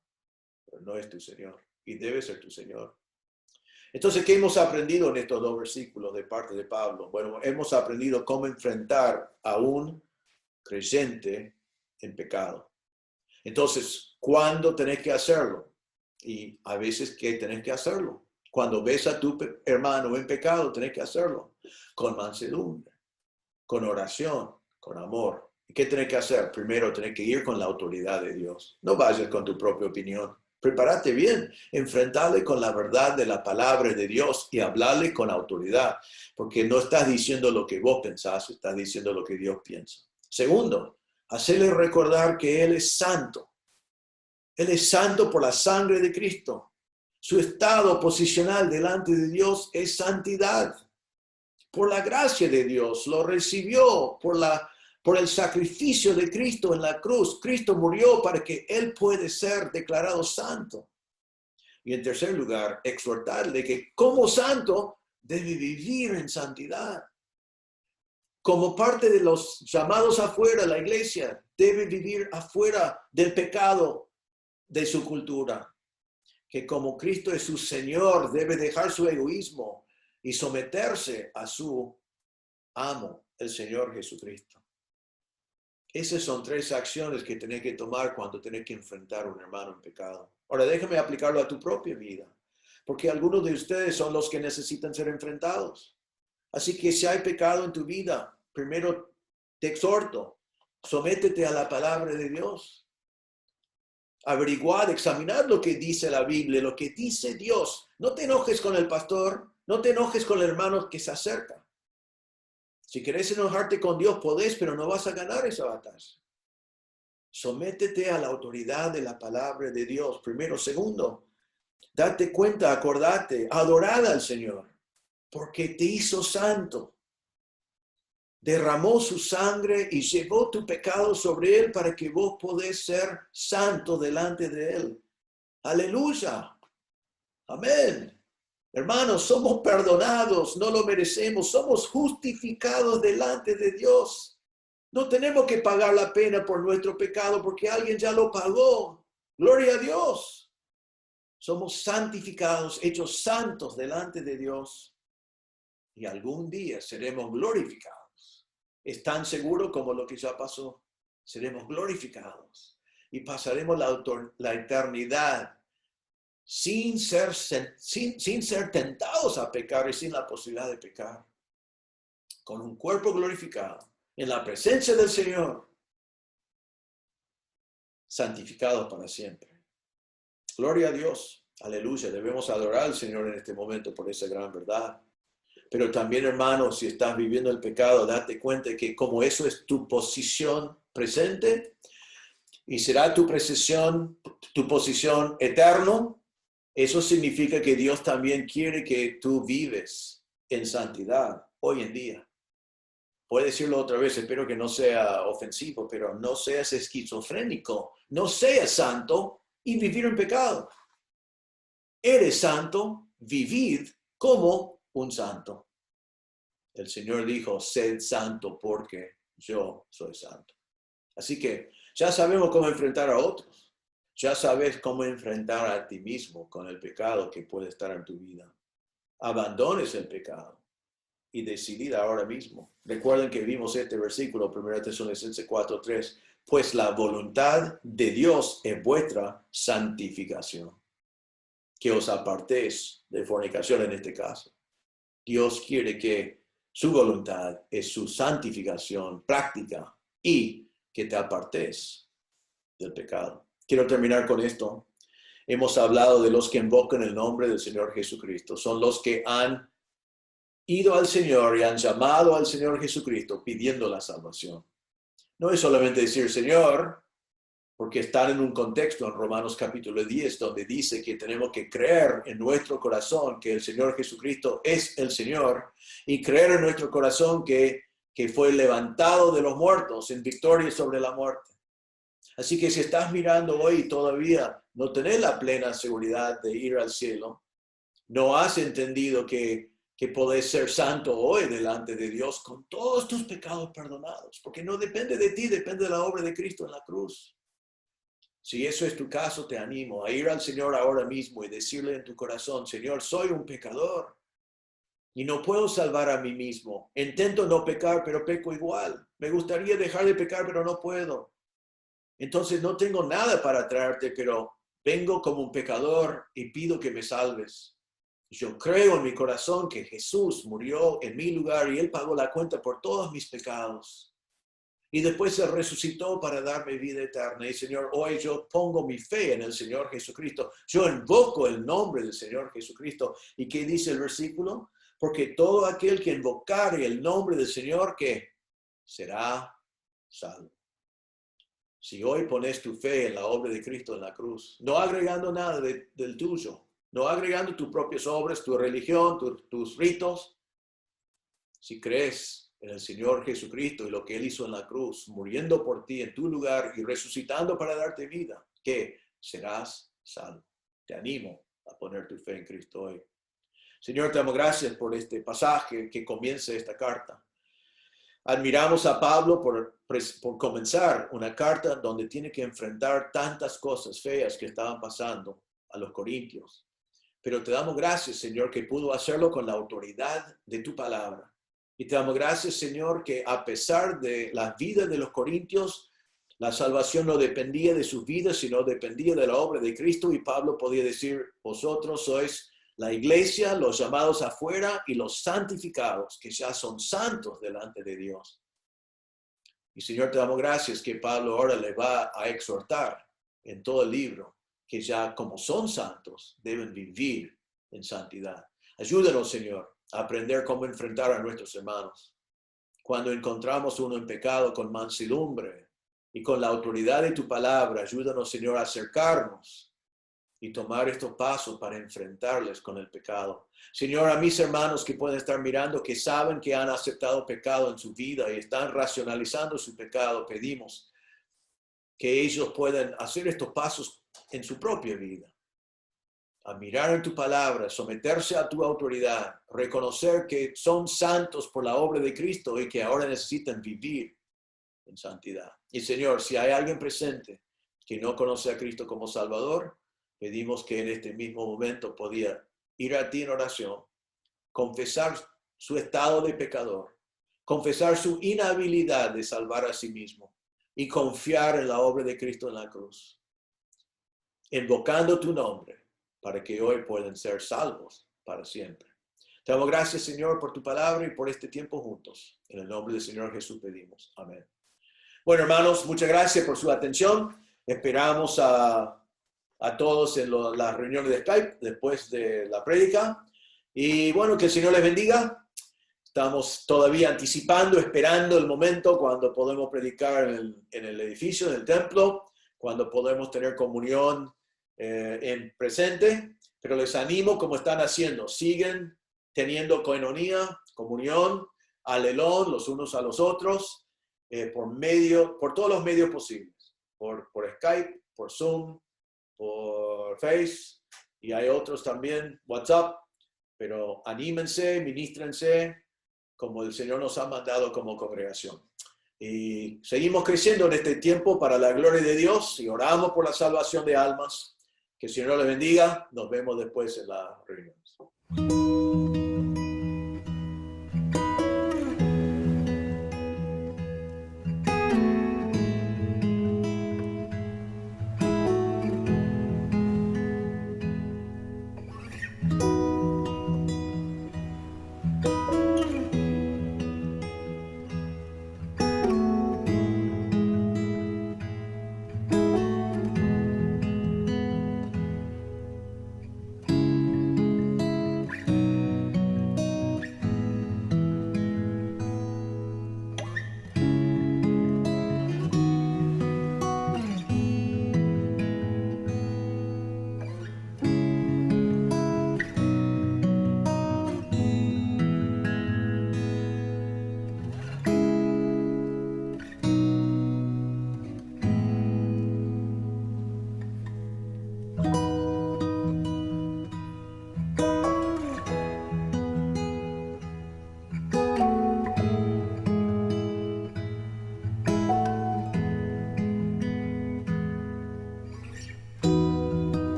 pero no es tu Señor. Y debe ser tu Señor. Entonces, ¿qué hemos aprendido en estos dos versículos de parte de Pablo? Bueno, hemos aprendido cómo enfrentar a un creyente en pecado. Entonces, ¿cuándo tenés que hacerlo? Y a veces, ¿qué tenés que hacerlo? Cuando ves a tu hermano en pecado, tenés que hacerlo con mansedumbre, con oración, con amor. ¿Y qué tenés que hacer? Primero, tenés que ir con la autoridad de Dios. No vayas con tu propia opinión. Prepárate bien, enfrentarle con la verdad de la palabra de Dios y hablarle con autoridad, porque no estás diciendo lo que vos pensás, estás diciendo lo que Dios piensa. Segundo, hacerle recordar que Él es santo. Él es santo por la sangre de Cristo. Su estado posicional delante de Dios es santidad. Por la gracia de Dios, lo recibió por el sacrificio de Cristo en la cruz. Cristo murió para que Él pueda ser declarado santo. Y en tercer lugar, exhortarle que como santo debe vivir en santidad. Como parte de los llamados afuera, la iglesia debe vivir afuera del pecado de su cultura. Que como Cristo es su Señor, debe dejar su egoísmo y someterse a su amo, el Señor Jesucristo. Esas son tres acciones que tenés que tomar cuando tenés que enfrentar a un hermano en pecado. Ahora, déjame aplicarlo a tu propia vida, porque algunos de ustedes son los que necesitan ser enfrentados. Así que si hay pecado en tu vida, primero te exhorto, Sométete a la palabra de Dios. Averiguad, examinad lo que dice la Biblia, lo que dice Dios. No te enojes con el pastor, no te enojes con el hermano que se acerca. Si querés enojarte con Dios, podés, pero no vas a ganar esa batalla. Sométete a la autoridad de la palabra de Dios. Primero. Segundo, date cuenta, acordate, adorad al Señor, porque te hizo santo. Derramó su sangre y llevó tu pecado sobre él para que vos podés ser santo delante de él. Aleluya. Amén. Hermanos, somos perdonados, no lo merecemos, somos justificados delante de Dios. No tenemos que pagar la pena por nuestro pecado porque alguien ya lo pagó. Gloria a Dios. Somos santificados, hechos santos delante de Dios y algún día seremos glorificados. Es tan seguro como lo que ya pasó. Seremos glorificados y pasaremos la eternidad sin ser tentados a pecar y sin la posibilidad de pecar. Con un cuerpo glorificado, en la presencia del Señor, santificados para siempre. Gloria a Dios. Aleluya. Debemos adorar al Señor en este momento por esa gran verdad. Pero también, hermanos, si estás viviendo el pecado, date cuenta que como eso es tu posición presente y será tu posición eterno, eso significa que Dios también quiere que tú vives en santidad hoy en día. Voy a decirlo otra vez, espero que no sea ofensivo, pero no seas esquizofrénico, no seas santo y vivir en pecado. Eres santo, vivid como un santo. El Señor dijo, sed santo porque yo soy santo. Así que ya sabemos cómo enfrentar a otros. Ya sabes cómo enfrentar a ti mismo con el pecado que puede estar en tu vida. Abandones el pecado y decidid ahora mismo. Recuerden que vimos este versículo, 1 Tesalonicenses 4:3, pues la voluntad de Dios es vuestra santificación. Que os apartéis de fornicación en este caso. Dios quiere que su voluntad es su santificación práctica y que te apartes del pecado. Quiero terminar con esto. Hemos hablado de los que invocan el nombre del Señor Jesucristo. Son los que han ido al Señor y han llamado al Señor Jesucristo pidiendo la salvación. No es solamente decir Señor, porque están en un contexto en Romanos capítulo 10, donde dice que tenemos que creer en nuestro corazón que el Señor Jesucristo es el Señor y creer en nuestro corazón que fue levantado de los muertos en victoria sobre la muerte. Así que si estás mirando hoy y todavía no tenés la plena seguridad de ir al cielo, no has entendido que podés ser santo hoy delante de Dios con todos tus pecados perdonados, porque no depende de ti, depende de la obra de Cristo en la cruz. Si eso es tu caso, te animo a ir al Señor ahora mismo y decirle en tu corazón, Señor, soy un pecador y no puedo salvar a mí mismo. Intento no pecar, pero peco igual. Me gustaría dejar de pecar, pero no puedo. Entonces no tengo nada para traerte, pero vengo como un pecador y pido que me salves. Yo creo en mi corazón que Jesús murió en mi lugar y Él pagó la cuenta por todos mis pecados. Y después se resucitó para darme vida eterna. Y Señor, hoy yo pongo mi fe en el Señor Jesucristo. Yo invoco el nombre del Señor Jesucristo. ¿Y qué dice el versículo? Porque todo aquel que invocare el nombre del Señor, que será salvo. Si hoy pones tu fe en la obra de Cristo en la cruz, no agregando nada del tuyo, no agregando tus propias obras, tu religión, tus ritos, si crees en el Señor Jesucristo y lo que Él hizo en la cruz, muriendo por ti en tu lugar y resucitando para darte vida, que serás salvo. Te animo a poner tu fe en Cristo hoy. Señor, te damos gracias por este pasaje que comienza esta carta. Admiramos a Pablo por comenzar una carta donde tiene que enfrentar tantas cosas feas que estaban pasando a los corintios. Pero te damos gracias, Señor, que pudo hacerlo con la autoridad de tu palabra. Y te damos gracias, Señor, que a pesar de la vida de los corintios, la salvación no dependía de sus vidas, sino dependía de la obra de Cristo. Y Pablo podía decir, vosotros sois la iglesia, los llamados afuera y los santificados, que ya son santos delante de Dios. Y Señor, te damos gracias que Pablo ahora le va a exhortar en todo el libro que ya como son santos deben vivir en santidad. Ayúdanos, Señor, a aprender cómo enfrentar a nuestros hermanos. Cuando encontramos uno en pecado con mansedumbre y con la autoridad de tu palabra, ayúdanos, Señor, a acercarnos y tomar estos pasos para enfrentarles con el pecado. Señor, a mis hermanos que pueden estar mirando, que saben que han aceptado pecado en su vida y están racionalizando su pecado, pedimos que ellos puedan hacer estos pasos en su propia vida. A mirar en tu palabra, someterse a tu autoridad, reconocer que son santos por la obra de Cristo y que ahora necesitan vivir en santidad. Y Señor, si hay alguien presente que no conoce a Cristo como Salvador, pedimos que en este mismo momento podía ir a ti en oración, confesar su estado de pecador, confesar su inhabilidad de salvar a sí mismo y confiar en la obra de Cristo en la cruz, invocando tu nombre para que hoy puedan ser salvos para siempre. Te damos gracias, Señor, por tu palabra y por este tiempo juntos. En el nombre del Señor Jesús pedimos. Amén. Bueno, hermanos, muchas gracias por su atención. Esperamos a todos en las reuniones de Skype después de la prédica. Y bueno, que el Señor les bendiga. Estamos todavía anticipando, esperando el momento cuando podemos predicar en el edificio, en el templo, cuando podemos tener comunión en presente, pero les animo como están haciendo, siguen teniendo koinonía, comunión, alelón los unos a los otros, por todos los medios posibles, por Skype, por Zoom, por Face, y hay otros también, WhatsApp, pero anímense, ministrense, como el Señor nos ha mandado como congregación. Y seguimos creciendo en este tiempo para la gloria de Dios y oramos por la salvación de almas. Que el Señor les bendiga. Nos vemos después en la reunión.